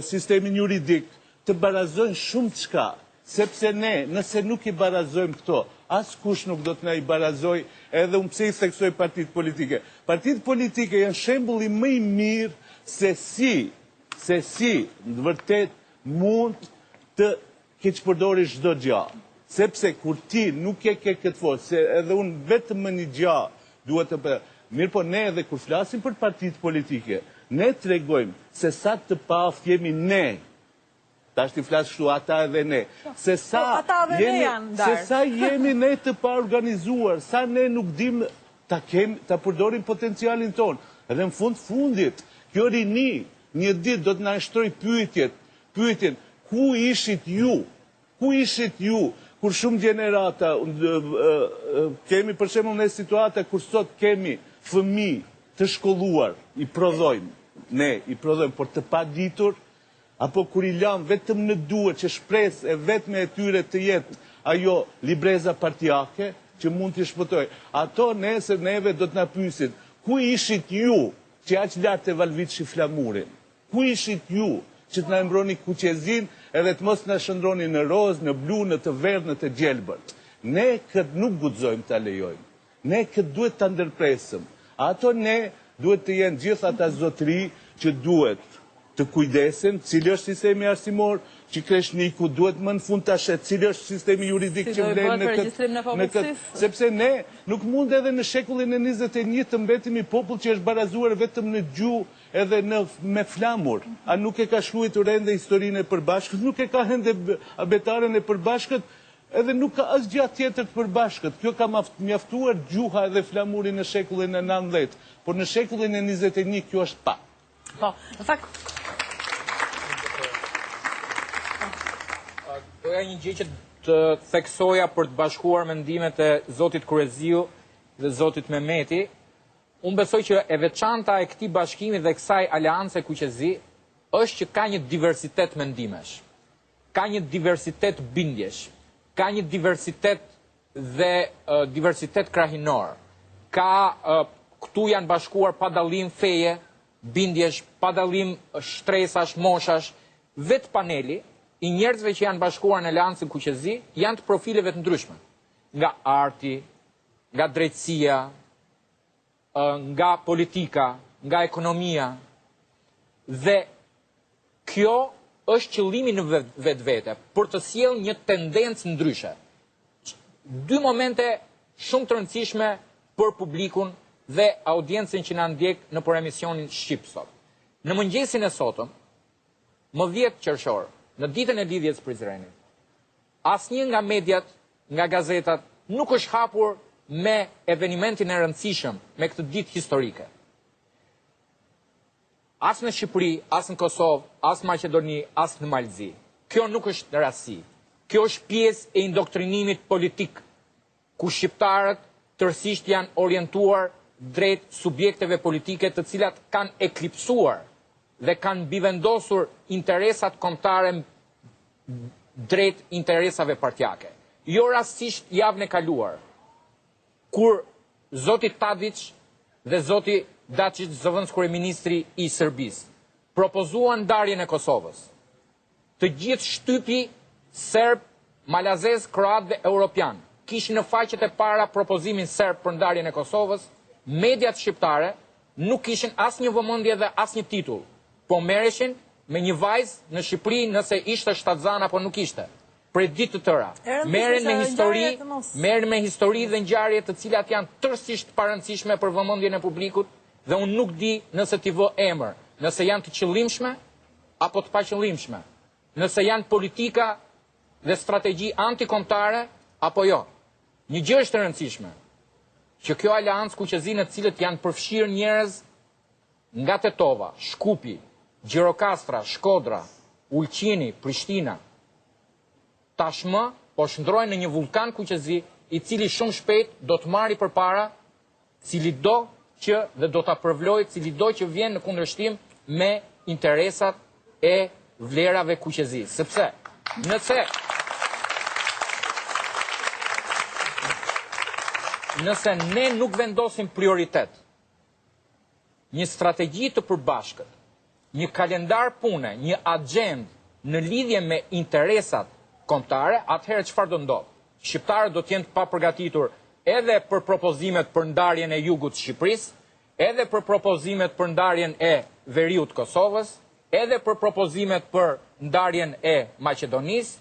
sistemin juridik, të barazojnë shumë qka, sepse ne, nëse nuk i barazojmë këto, as kush nuk do të na i barazoj, edhe unë pse i theksoj partitë politike. Partitë politike janë shembulli më i mirë se si në vërtet mund të keqpërdori çdo gjë. Sepse kur ti nuk e ke këtë forcë, se edhe unë vetëm më një gjë duhet të mirë, po ne edhe kur flasim për partitë politike, ne tregojmë se sa të paftë jemi ne. Ta është i flasë shtu, ata edhe ne. Se sa jemi ne të pa organizuar, sa ne nuk dim ta përdorim potencialin tonë. Edhe në fundit, kjo rini, një ditë do të na shtroj pyetjen, ku ishit ju? Ku ishit ju? Kur shumë gjenerata, kemi për shembull në situata kur sot kemi fëmijë të shkolluar, i prodhojmë, por të paditur, apo kur i lam vetëm në duhet që shpresë e vetme e tyre të jetë ajo libreza partijake që mund t'i shpëtoj. Ato nesër neve do të na pyesin, ku ishit ju që aq lart e valvitshi flamurin? Ku ishit ju që të na mbroni kuqezin edhe të mos na shndroni në roz, në blu, në të verdh, në të gjelbër? Ne këtë nuk guxojmë ta lejojmë. Ne këtë duhet ta ndërpresëm. Ato ne duhet të jenë gjithë ata zotëri që duhet të kujdesen, cili është sistemi arsimor, që kreshniku duhet më në fund të ashet, cili është sistemi juridik që vlenë në këtë. Sepse ne nuk mund edhe në shekullin e 21 të mbetimi popull që është barazuar vetëm në gjuhë edhe me flamur. A nuk e ka shkruar ende historinë e përbashkët, nuk e ka ende abetaren e përbashkët, edhe nuk ka asgjë gjatë tjetër të përbashkët. Kjo ka mjaftuar gjuha edhe flamurin në shekullin e 19, por në shekullin e 21 kjo është pa. Po, në fakt... Doja një gjë që të theksoja për të bashkuar mendimet e Zotit Kureziu dhe Zotit Mehmeti. Unë besoj që e veçanta e këtij bashkimi dhe kësaj aleance kuqezi është që ka një diversitet mendimesh, ka një diversitet bindjesh, ka një diversitet dhe diversitet krahinor. Këtu janë bashkuar pa dallim feje, bindjesh, pa dallim shtresash, moshash, vetë paneli i njerëzve që janë bashkuar në aleancën kuqezi janë të profileve të ndryshme. Nga arti, nga drejtësia, nga politika, nga ekonomia. Dhe kjo është qëllimi në vetvete, për të sjellë një tendencë ndryshe. Dy momente shumë të rëndësishme për publikun dhe audiencën që na ndjek në për emisionin Shqip sot. Në mëngjesin e sotëm, më 10 qershor, në ditën e lidhjes Prizrenit, asnjë nga mediat, nga gazetat, nuk është hapur me evenimentin e rëndësishëm, me këtë ditë historike. As në Shqipëri, as në Kosovë, as në Maqedoni, as në Malzi. Kjo nuk është rasti. Kjo është pjesë e indoktrinimit politik, ku shqiptarët tërësisht janë orientuar drejt subjekteve politike të cilat kanë eklipsuar dhe kanë bivendosur interesat kombëtare drejt interesave partijake. Jo rastisht javën e kaluar, kur Zoti Tadić dhe Zoti Dačić, zëvendës kryeministri i Serbisë, propozuan ndarjen e Kosovës. Të gjithë shtypi serb, malazez, kroat dhe europian kishin në faqet e para propozimin serb për ndarjen e Kosovës. Mediat shqiptare nuk kishin asnjë vëmendje dhe asnjë titull, po merreshin me një vajzë në Shqipëri nëse ishte shtatzan apo nuk ishte. Për ditë të tëra, merren me histori dhe ngjarje të cilat janë tërësisht parëndësishme për vëmendjen e publikut dhe unë nuk di nëse t'i vë emër, nëse janë të qëllimshme apo të paqëllimshme, nëse janë politika dhe strategji antikombëtare apo jo. Një gjë është e rëndësishme, që kjo aleancë kuqezi në cilët janë përfshirë njerëz nga Tetova, Shkupi, Gjirokastra, Shkodra, Ulqini, Prishtina, tashmë po shndrohen në një vulkan kuqezi i cili shumë shpejt do të marri përpara cili do që dhe do ta përvlojë cili do që vjen në kundërshtim me interesat e vlerave kuqezi. Sepse nëse ne nuk vendosim prioritet, një strategji të përbashkët, një kalendar pune, një agend në lidhje me interesat kombëtare, atëherë çfarë do ndodh? Shqiptarët do të jenë pa përgatitur edhe për propozimet për ndarjen e jugut të Shqipërisë, edhe për propozimet për ndarjen e veriut të Kosovës, edhe për propozimet për ndarjen e Maqedonisë,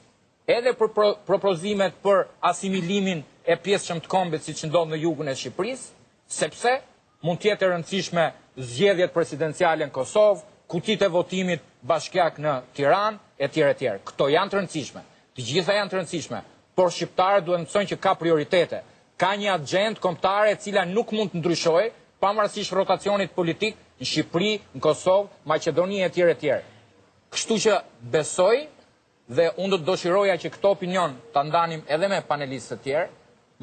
edhe për propozimet për asimilimin e pjesëshëm të kombit siç ndodh në jugun e Shqipërisë, sepse mund të jetë e rëndësishme zgjedhjet presidenciale në Kosovë, kutitë e votimit bashkiak në Tiranë, etj. Këto janë të rëndësishme. Të gjitha janë të rëndësishme, por shqiptarët duhet të mësojnë që ka prioritete. Ka një agjendë kombëtare e cila nuk mund të ndryshojë pavarësisht rotacionit politik në Shqipëri, në Kosovë, Maqedoni etj. Kështu që besoj dhe unë do të dëshiroja që këtë opinion ta ndanim edhe me panelistët të tjerë,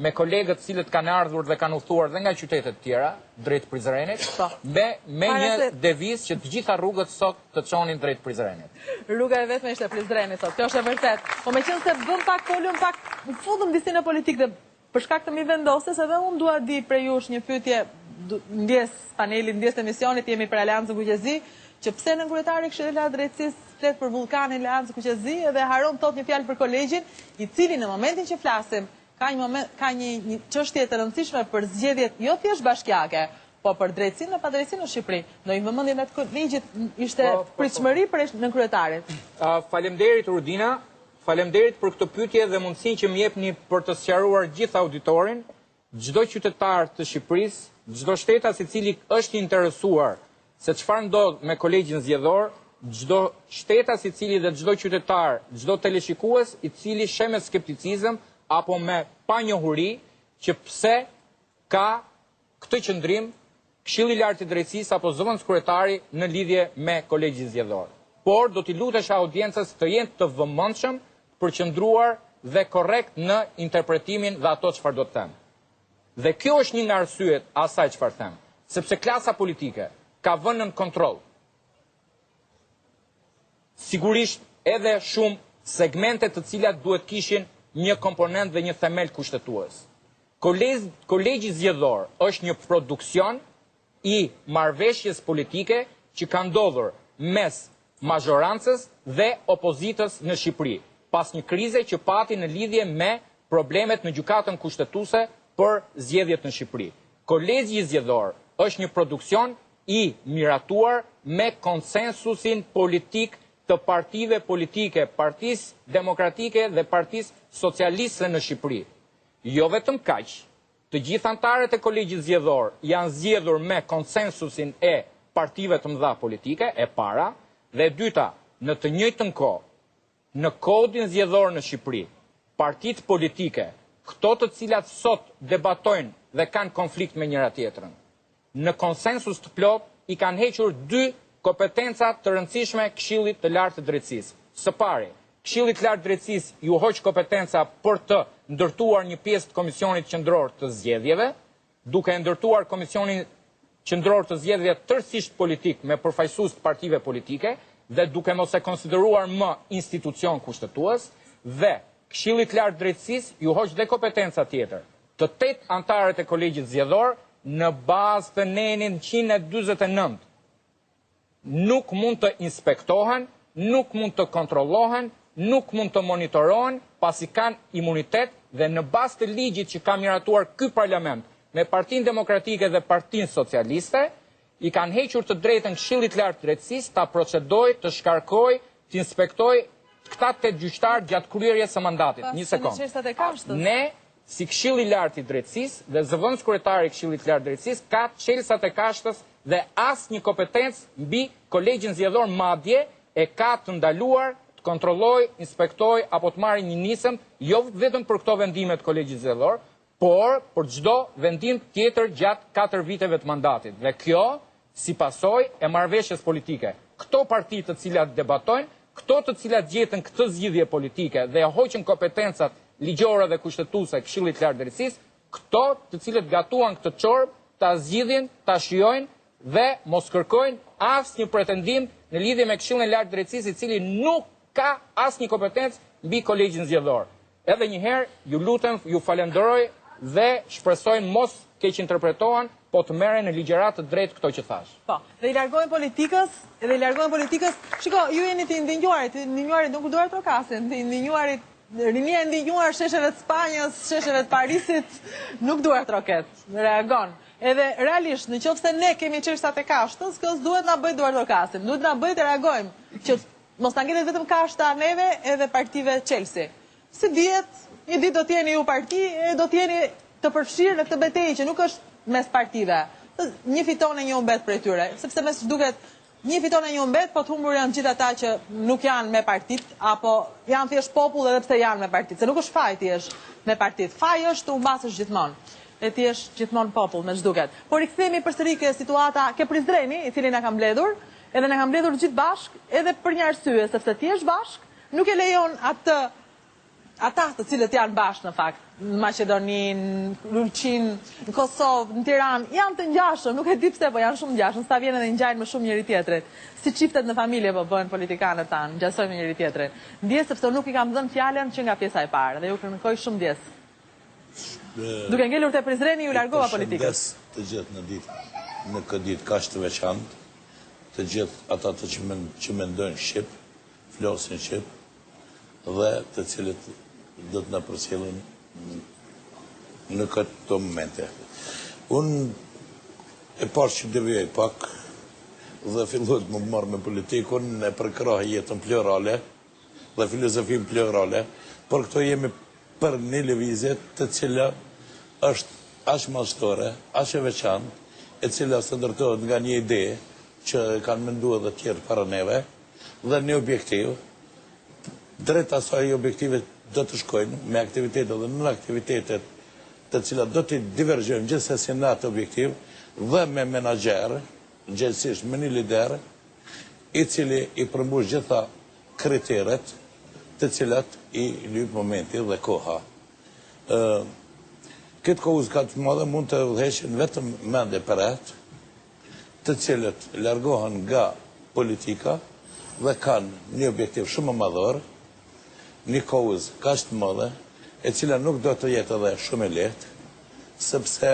me kolegët cilët kanë ardhur dhe kanë udhëtuar dhe nga qytetet tjera, drejt Prizrenit, me një devizë që të gjitha rrugët sot të çonin drejt Prizrenit. Rruga e vetme ishte Prizreni sot, kjo është e vërtet. Po meqense bëm pak folum pak, fundëm disi në politikë dhe për shkak të mi vendosjes, edhe unë dua di prej jush një pyetje, ndjes panelit, ndjes emisionit, jemi për Aleancën Kuqezi, që pse në kryetari i Këshillit të Drejtësisë flet për vullkanin Aleancën Kuqezi dhe haron thot një fjalë për kolegjin, i cili në momentin që flasim ka një çështje të rëndësishme për zgjedhjet jo thjesht bashkiake, po për drejtësinë dhe padrejtësinë në Shqipëri. Do i vëmendje me të kolegjit ishte pritshmëri për në kryetarit. Faleminderit Rudina, faleminderit për këtë pyetje dhe mundësinë që më jepni për të sqaruar gjithë auditorin. Çdo qytetar të Shqipërisë, çdo shtetas i cili është i interesuar se çfarë ndodh me kolegjin zgjedhor, çdo shtetas i cili dhe çdo qytetar, çdo teleshikues i cili sheh me skepticizëm apo me panjohuri që pse ka këtë qëndrim Këshilli i Lartë i Drejtësisë apo zëvendës kryetari në lidhje me kolegjin zgjedhor. Por do t'i lutesh audiencës të jenë të vëmendshëm për qëndruar dhe korrekt në interpretimin dhe ato çfarë do të them. Dhe kjo është një nga arsyet asaj çfarë them, sepse klasa politike ka vënë në kontroll sigurisht edhe shumë segmente të cilat duhet kishin një komponent dhe një themel kushtetues. Kolegji zgjedhor është një produksion i marrëveshjes politike që ka ndodhur mes mazhorancës dhe opozitës në Shqipëri, pas një krize që pati në lidhje me problemet në gjykatën kushtetuese për zgjedhjet në Shqipëri. Kolegji zgjedhor është një produksion i miratuar me konsensusin politik të partive politike, Partisë Demokratike dhe Partisë Socialiste në Shqipëri. Jo vetëm kaq, të gjithë anëtarët e kolegjit zgjedhor janë zgjedhur me konsensusin e partive të mëdha politike, e para, dhe e dyta, në të njëjtën kohë, në kodin zgjedhor në Shqipëri, partitë politike, këto të cilat sot debatojnë dhe kanë konflikt me njëra tjetrën, në konsensus të plot i kanë hequr dy kompetenca të rëndësishme Këshillit të Lartë të Drejtësisë. Së pari, Këshilli i Lartë të Drejtësisë ju hoq kompetenca për të ndërtuar një pjesë të Komisionit Qendror të Zgjedhjeve, duke ndërtuar Komisionin Qendror të Zgjedhjeve tërësisht politik me përfaqësues të partive politike dhe duke mos e konsideruar më institucion kushtetues, dhe Këshilli i Lartë të Drejtësisë ju hoq dhe kompetenca tjetër, të 8 anëtarët e kolegjit zgjedhor në bazë të nenin 149. Nuk mund të inspektohen, nuk mund të kontrollohen, nuk mund të monitorohen, pasi kanë imunitet dhe në bazë të ligjit që ka miratuar ky parlament me Partinë Demokratike dhe Partinë Socialiste, i kanë hequr të drejtën Këshillit Lart Drejtësisë ta procedojë, të shkarkojë, të inspektojë këta 8 gjyqtarë gjatë kryerjes së mandatit. Një sekond. Ne, si Këshilli i Lartë i Drejtësisë dhe zëvendës kryetari i Këshillit të Lartë Drejtësisë, ka çelësat e kashtës dhe asnjë kompetencë mbi kolegjin zgjedhor, madje e ka të ndaluar të kontrollojë, inspektojë apo të marrë një nisëm, jo vetëm për këto vendime të kolegjit zgjedhor, por për çdo vendim tjetër gjatë 4 viteve të mandatit. Dhe kjo si pasojë e marrëveshjes politike. Këto parti të cilat debatojnë, këto të cilat gjetën këtë zgjidhje politike dhe hoqën kompetencat ligjore dhe kushtetuese e Këshillit të Lartë Drejtësisë, këto të cilët gatuan këtë çorb, ta zgjidhin, ta shijojnë dhe mos kërkojnë asnjë pretendim në lidhje me Këshillin e Lartë Drejtësisë, i cili nuk ka asnjë kompetencë mbi kolegjin zgjedhor. Edhe një herë, ju lutem, ju falenderoj dhe shpresoj mos keq interpretohen, po të merren në ligjërat të drejtë këto që thash. Po, dhe i largohen politikës, shiko, ju jeni të ndinjuarit nuk duhet trokasin, të ndinjuarit, rinia e ndinjuar shesheve të Spanjës, shesheve të Parisit, nuk duhet troket, reagon. Edhe realisht, në qoftë se ne kemi çelësat e kashtës, kjo duhet na bëj duart trokasin, duhet na bëj të reagojmë, që mos ta ngjitet vetëm kashta neve edhe partive Chelsea. Si dihet, një ditë do t'jeni ju parti, e do t'jeni të përfshirë në këtë betejë që nuk është mes partive. Një fiton e një humbet prej tyre, sepse mes duket një fiton e një humbet, po të humbur janë gjithë ata që nuk janë me partit, apo janë thjesht popull edhe pse janë me partit, se nuk është faj ti është me partit. Faj është të humbasësh gjithmonë. E ti është gjithmonë popull, me ç'duket. Por i kthehemi përsëri ke situata ke Prizreni, i cili na ka mbledhur, edhe na ka mbledhur gjithë bashk, edhe për një arsye, sepse ti je bashk, nuk e lejon ata të cilët janë bashkë në fakt, në Maqedoni, në Lulqin, në Kosovë, në Tiranë, janë të ngjashëm, nuk e di pse, po janë shumë ngjashëm, sta vjen edhe ngjajnë më shumë njëri tjetrit. Si çiftet në familje po bëhen politikanët tanë, ngjasojnë njëri tjetrin. Ndjes sepse nuk i kam dhënë fjalën që nga pjesa e parë dhe ju kërkoj shumë ndjes. Duke ngelur te Prizreni ju largova politikës. Të gjithë në këtë ditë kaq të veçantë, të gjithë ata që mendojnë shqip, flasin shqip, dhe të cilët do të na përcjellin në këto momente. Unë e parë që devijoj pak dhe filloj të më marrë me politikun, e përkrah jetën plurale dhe filozofin plurale, por këto jemi për një lëvizje të cila është aq mashtore, aq e veçantë, e cila së ndërtohet nga një ide që kanë menduar dhe tjerë para neve dhe një objektiv. Drejt asaj objektivet do të shkojnë me aktivitetet dhe në aktivitetet të cilat do të divergjojnë gjithsesi në atë objektiv dhe me menaxher, gjithsesi me një lider i cili i përmbush gjitha kriteret të cilat i lyp momenti dhe koha. Këtë kohë ka të madhe mund të udhëheqin vetëm mendje për atë, të cilët largohen nga politika dhe kanë një objektiv shumë madhor, një kohëz ka të madhe, e cila nuk do të jetë edhe shumë e lehtë, sepse,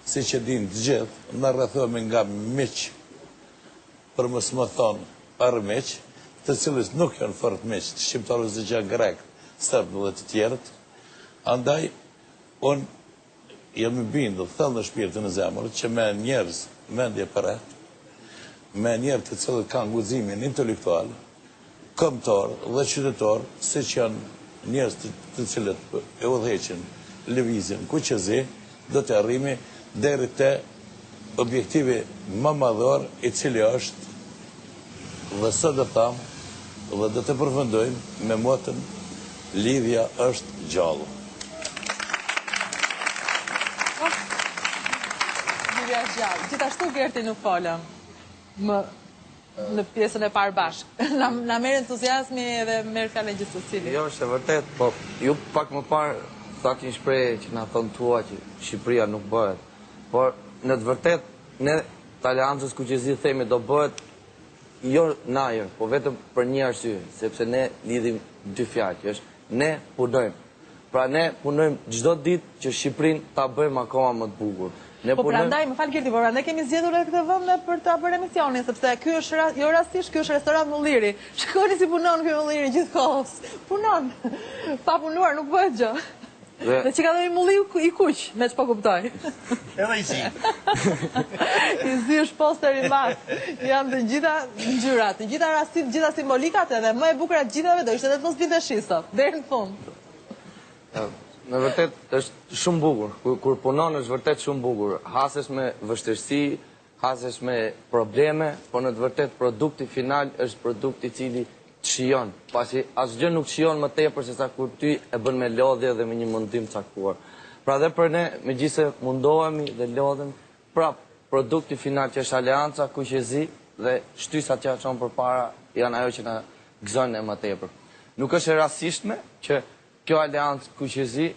si që dinë të gjithë, në rrethohemi nga miq, për mos më thonë armiq, të cilës nuk janë fort miq, të shqiptarëve dhe gjë grek, serbë dhe të tjerët. Andaj, unë jam i bindur, thellë në shpirtin e zemër, që me njerëz mendje për atë, me njerëz të cilët kanë guximin intelektual, kombëtar dhe qytetar, siç janë njerëz të cilët e udhëheqin lëvizjen kuqezi, do të arrimi deri te objektivi më madhor, i cili është, dhe sot do thamë dhe do të përfundojmë me motën lidhja është gjallë. Lidhja është gjallë. Gjithashtu Gerti nuk folëm në pjesën e parë bashkë. Na merr entuziazmi edhe merr fjalën gjithë secili. Jo, është e vërtet, po ju pak më parë thati një shprehje që na thon tua që Shqipëria nuk bëhet. Por në të vërtet ne të Aleancës Kuqezi themi do bëhet jo najër, po vetëm për një arsye, sepse ne lidhim dy fjalë, që është ne punojmë. Pra ne punojmë çdo ditë që Shqipërinë ta bëjmë akoma më të bukur. Po prandaj, më falë Girti, por prandaj kemi zgjedhur edhe këtë vend për ta bërë emisionin, sepse ky është jo rastisht, ky është restorant Mulliri. Shikoni si punon ky Mulliri gjithkohës. Punon. Pa punuar nuk bëhet gjë. Dhe që ka dhe i Mulli i kuq, me që po kuptoj. Edhe i zi. I zi është poster i madh. Janë të gjitha ngjyrat, të gjitha rastit, të gjitha simbolikat, edhe më e bukur atë gjithave do ishte edhe të mos vinte shi sot, deri në fund. Në vërtet është shumë bukur. Kur punon është vërtet shumë bukur. Hasesh me vështirësi, hasesh me probleme, por në të vërtet produkti final është produkti i cili të shijon. Pasi asgjë nuk shijon më tepër se sa kur ty e bën me lodhje dhe me një mendim të caktuar. Pra dhe për ne, megjithëse mundohemi dhe lodhem, pra produkti final që është aleanca, kuqezi dhe shtysat që ja çon përpara janë ajo që na gëzojnë më tepër. Nuk është e rastishme që kjo aleancë kuqezi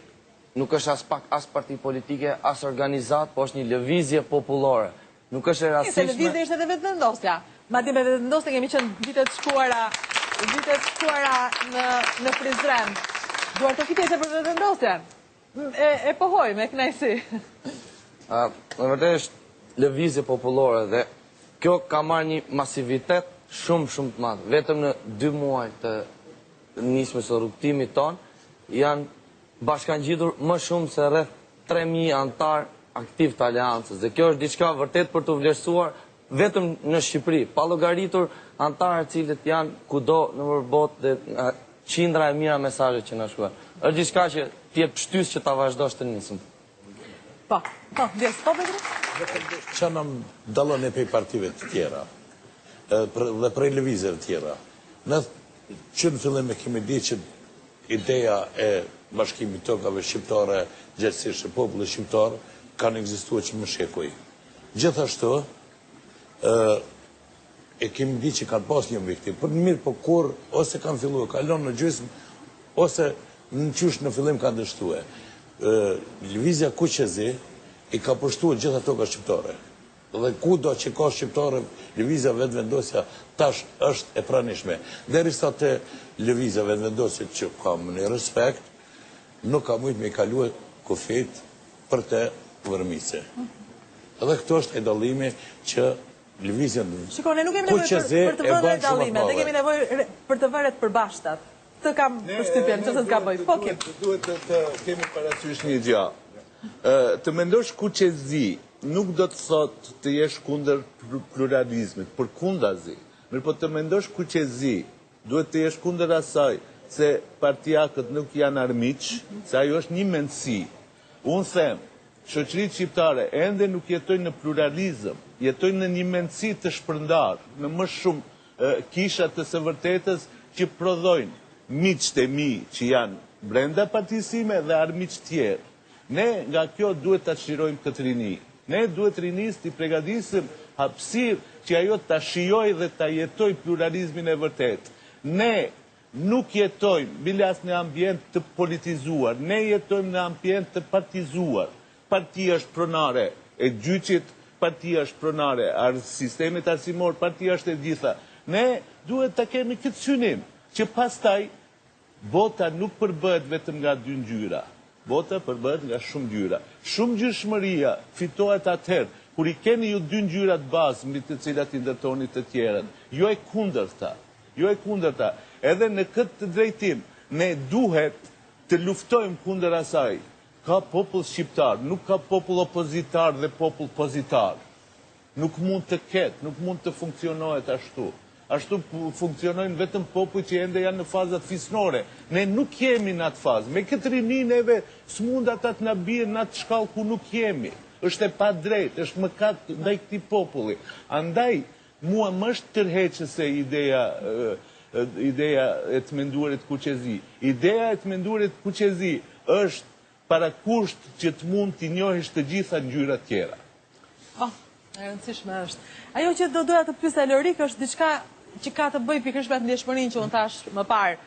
nuk është as pak as parti politike, as organizat, po është një lëvizje popullore. Nuk është e rastishme. Se lëvizje ishte edhe vetëvendosja. Madje me vetëvendosje kemi qenë vitet shkuara në Prizren. Duar të fitese për vetëvendosjen. E pohoj me kënaqësi. Në vërtet është lëvizje popullore dhe kjo ka marrë një masivitet shumë të madh. Vetëm në 2 muaj të nismës së rrugtimit ton janë bashkangjitur më shumë se rreth 3000 antar aktiv të aleancës. Dhe kjo është diçka vërtet për të vlerësuar vetëm në Shqipëri, pa llogaritur antarët cilët janë kudo në botë dhe qindra e mira mesazhe që na shkruajnë. Është diçka që të jep shtys që ta vazhdosh të nisëm. Po, vjes, po Petri? Që në dalën e pej partive të tjera dhe prej lëvizjeve të tjera. Në që në fillim e kemi di që ideja e bashkimit tokave shqiptare, gjithësisht e popullit shqiptar, kanë ekzistuar që më shekuj. Gjithashtu, e kemi di që kanë pas një objektiv, për në mirë, po kur, ose kanë fillu, kalon në gjysmë, ose në qysh në fillim kanë dështue. Lëvizja Kuqezi i ka përshtuar gjitha toka shqiptare. Dhe ku do që ka shqiptare, lëvizja vetëvendosja tash është e pranishme. Derisa të lëvizja vetëvendosja që ka më një respekt, nuk ka mujtë me i kaluar kufit për të vërmise. Edhe këto është e dallimi që lëvizja Shikone, nuk kemi nevojë për të vënë dallime, ne kemi nevojë për të vënë të përbashkëtat. Të kam përshtypjen, çfarë të ka bëj. Po kim. Duhet të kemi parasysh një gjë. Të mendosh kuqezi nuk do të thot të jesh kundër pluralizmit, për kundazi. Mirë po të mendosh kuqezi, duhet të jesh kundër asaj se partijakët nuk janë armiq, se ajo është një mendësi. Unë them, shoqëritë shqiptare ende nuk jetojnë në pluralizëm, jetojnë në një mendësi të shpërndar, në më shumë kisha të së vërtetës që prodhojnë miqtë e mi që janë brenda partisime dhe armiq tjerë. Ne nga kjo duhet të shirojmë këtë rini. Ne duhet rinis të i pregadisim hapësirë që ajo të shijoj dhe të jetoj pluralizmin e vërtet. Ne nuk jetojmë bilas në ambient të politizuar, ne jetojmë në ambient të partizuar. Partia është pronare e gjyqit, partia është pronare sistemit arsimor, partia është e gjitha. Ne duhet të kemi këtë synim, që pastaj bota nuk përbëhet vetëm nga 2 ngjyra. Bota përbëhet nga shumë ngjyra. Shumë ngjyrshmëria fitohet atëherë kur i keni ju 2 ngjyrat bazë mbi të cilat i ndërtoni të tjerët. Jo e kundërta. Jo e kundërta. Edhe në këtë drejtim ne duhet të luftojmë kundër asaj. Ka popull shqiptar, nuk ka popull opozitar dhe popull pozitar. Nuk mund të ketë, nuk mund të funksionohet ashtu. Ashtu funksionojnë vetëm popull që ende janë në fazat fisnore. Ne nuk jemi në atë fazë. Me këtë rini neve s'mund ata të na bie në atë shkallë ku nuk jemi. Është e pa drejt, është mëkat ndaj këtij populli. Andaj, mua më është tërheqëse ideja e të menduarit kuqezi. Ideja e të menduarit kuqezi është parakusht që të mund t'i njohësh të gjitha ngjyrat tjera. E rëndësishme është. Ajo që do doja të pyesja Lorik është diçka që ka të bëjë pikërisht me ndjeshmërinë që unë thash më parë.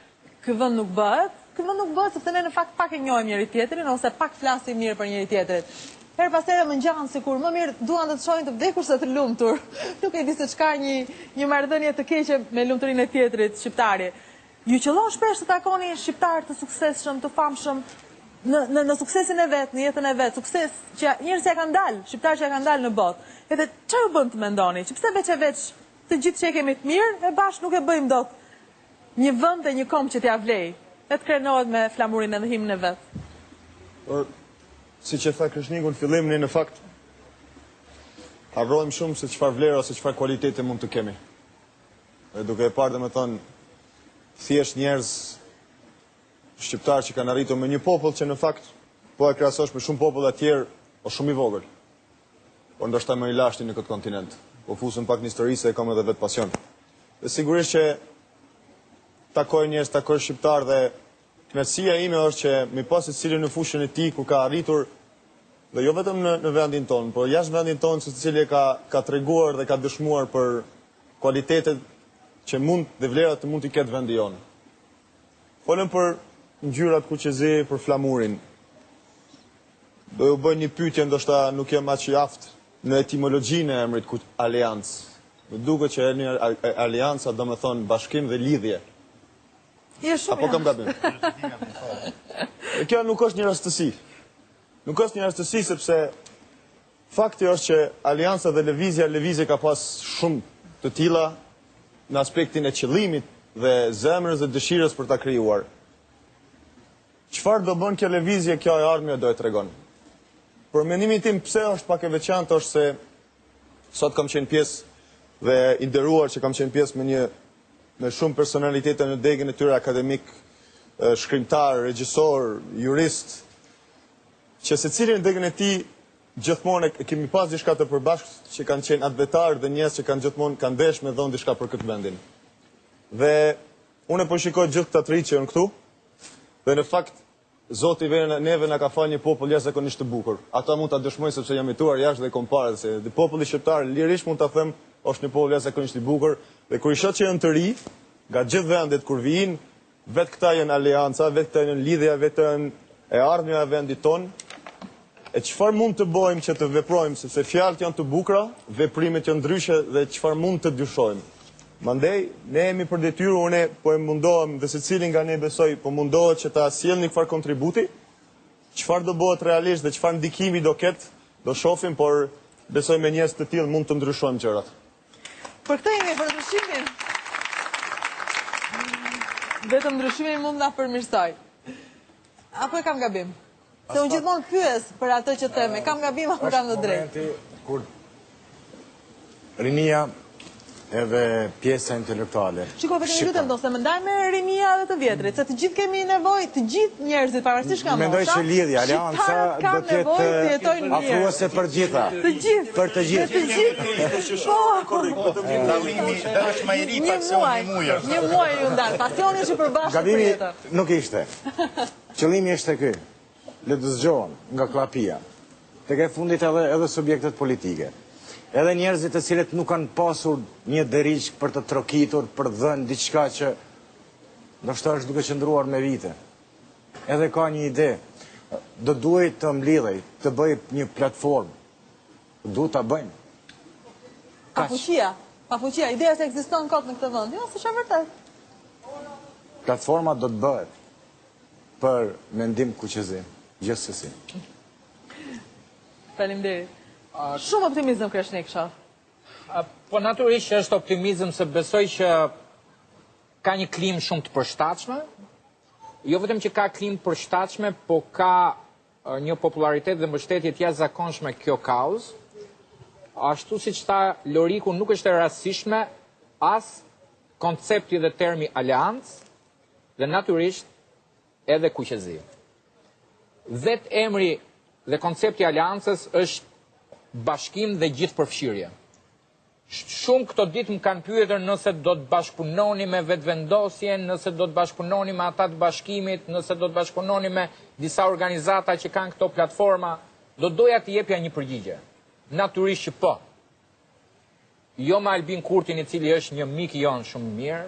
Ky vend nuk bëhet. Ky vend nuk bëhet sepse ne në fakt pak e njohim njëri tjetrin ose pak flasim mirë për njëri tjetrin. Her pas here më ngjan sikur më mirë duan të shohin të vdekur se të lumtur. Nuk e di se çka një marrëdhënie të keqe me lumturinë e tjetrit shqiptari. Ju qëllon shpesh të takoni shqiptar të suksesshëm, të famshëm, në suksesin e vetë, në jetën e vetë, sukses që njerëz që kanë dalë, shqiptarë që kanë dalë në botë. Edhe çfarë bën të mendoni? Që pse veç të gjithë që kemi të mirë, e bashkë nuk e bëjmë dot një vend e një kom që t'ja vlej, e të krenohet me flamurin edhe himnin e vet. Si që tha Krishniku në fillim, ne në fakt harrojmë shumë se çfarë vlera ose çfarë kualitete mund të kemi. Dhe duke e parë domethënë thjesht njerëz shqiptarë që kanë arritur me një popull që në fakt po e krahasosh me shumë popull të tjerë, o shumë i vogël. Por ndoshta më i lashti në këtë kontinent. Po fusëm pak në histori se e kam edhe vetë pasion. Dhe sigurisht që takoj njerëz, takoj shqiptar dhe knatësia ime është që mi pas secili në fushën e tij ku ka arritur dhe jo vetëm në vendin tonë, por jashtë vendin tonë se secili ka treguar dhe ka dëshmuar për kualitetet që mund dhe vlerat të mund t'i ketë vendi jonë. Folëm për ngjyrat kuqezi, për flamurin. Do ju bëj një pyetje, ndoshta nuk jam aq i aftë në etimologjinë e emrit aleancë. Më duket që aleanca do të thonë bashkim dhe lidhje. Apo kam gabim? Kjo nuk është një rastësi. Nuk është një rastësi sepse fakti është që alianca dhe lëvizja ka pas shumë të tilla në aspektin e qëllimit dhe zemrës dhe dëshirës për ta krijuar. Çfarë do bën kjo lëvizje, kjo e ardhmja do e tregon. Për mendimin tim pse është pak e veçantë është se sot kam qenë pjesë dhe i nderuar që kam qenë pjesë me shumë personalitete në degën e tyre akademik, shkrimtar, regjisor, jurist, që secili në degën e tij gjithmonë e kemi pas diçka të përbashkët që kanë qenë atletar dhe njerëz që kanë gjithmonë kanë dashur me dhon diçka për këtë vendin. Dhe unë po shikoj gjithë këta të rinj që janë këtu, dhe në fakt Zoti neve na ka falë një popull jashtëzakonisht të bukur. Ata mund ta dëshmojnë sepse jam jetuar jashtë dhe kompare se populli shqiptar lirisht mund ta them është një popull jashtëzakonisht i bukur dhe kur i shoh që janë të ri, nga gjithë vendet kur vijin, vetë këta janë aleanca, vetë këta janë lidhja, vetë janë e ardhmja e vendit tonë. E çfarë mund të bëjmë që të veprojmë, sepse fjalët janë të bukura, veprimet janë ndryshe dhe çfarë mund të dyshojmë. Mandej, ne jemi për detyrë, unë po e mundohem dhe secili nga ne besoj, po mundohet që ta sjellni çfarë kontributi, çfarë do bëhet realisht dhe çfarë ndikimi do ketë, do shohim, por besoj me njerëz të tillë mund të ndryshojmë gjërat. Për këtë jemi për ndryshimin. Vetëm ndryshimi mund na përmirësoj. Apo e kam gabim? Se unë gjithmonë pyes për atë që them, kam gabim apo kam të drejtë? Kur rinia edhe pjesa intelektuale. Shiko, vetëm një lutem, do se më ndaj me rinia dhe të vjetrit, se të gjithë kemi nevojë, të gjithë njerëzit pavarësisht nga mosha. Mendoj që lidhja, alianca do të jetë afruese për gjitha. Të gjithë. Për të gjithë. Të gjithë. Po. Dallimi është më i ri paksioni muaj. Një muaj ju ndal, pasioni që përbashkët për jetën. Gabimi nuk ishte. Qëllimi ishte ky. Le të zgjohen nga klapia. Tek e fundit edhe subjektet politike. Edhe njerëzit të cilët nuk kanë pasur një deriçk për të trokitur, për dhënë diçka që ndoshta është duke qëndruar me vite. Edhe ka një ide, do duhet të mblidhej, të bëj një platformë. Duhet ta bëjmë. Pafuqia, ideja se ekziston kot në këtë vend. Jo, s'është vërtet. Platforma do të bëhet për mendim kuqezi, gjithsesi. Faleminderit. Shumë optimizëm Krishnik shoh. Po natyrisht që është optimizëm se besoj që ka një klimë shumë të përshtatshme. Jo vetëm që ka klimë përshtatshme, po ka një popularitet dhe mbështetje të jashtëzakonshme kjo kauzë. Ashtu siç tha Loriku, nuk është e rastishme as koncepti dhe termi aleancë dhe natyrisht edhe kuqezi. Vetë emri dhe koncepti aleancës është bashkim dhe gjithë përfshirje. Shumë këto ditë më kanë pyetur nëse do të bashkëpunoni me vetëvendosjen, nëse do të bashkëpunoni me ata të bashkimit, nëse do të bashkëpunoni me disa organizata që kanë këto platforma, do doja të jepja një përgjigje. Natyrisht që po. Jo me Albin Kurtin, i cili është një mik i jon shumë mirë,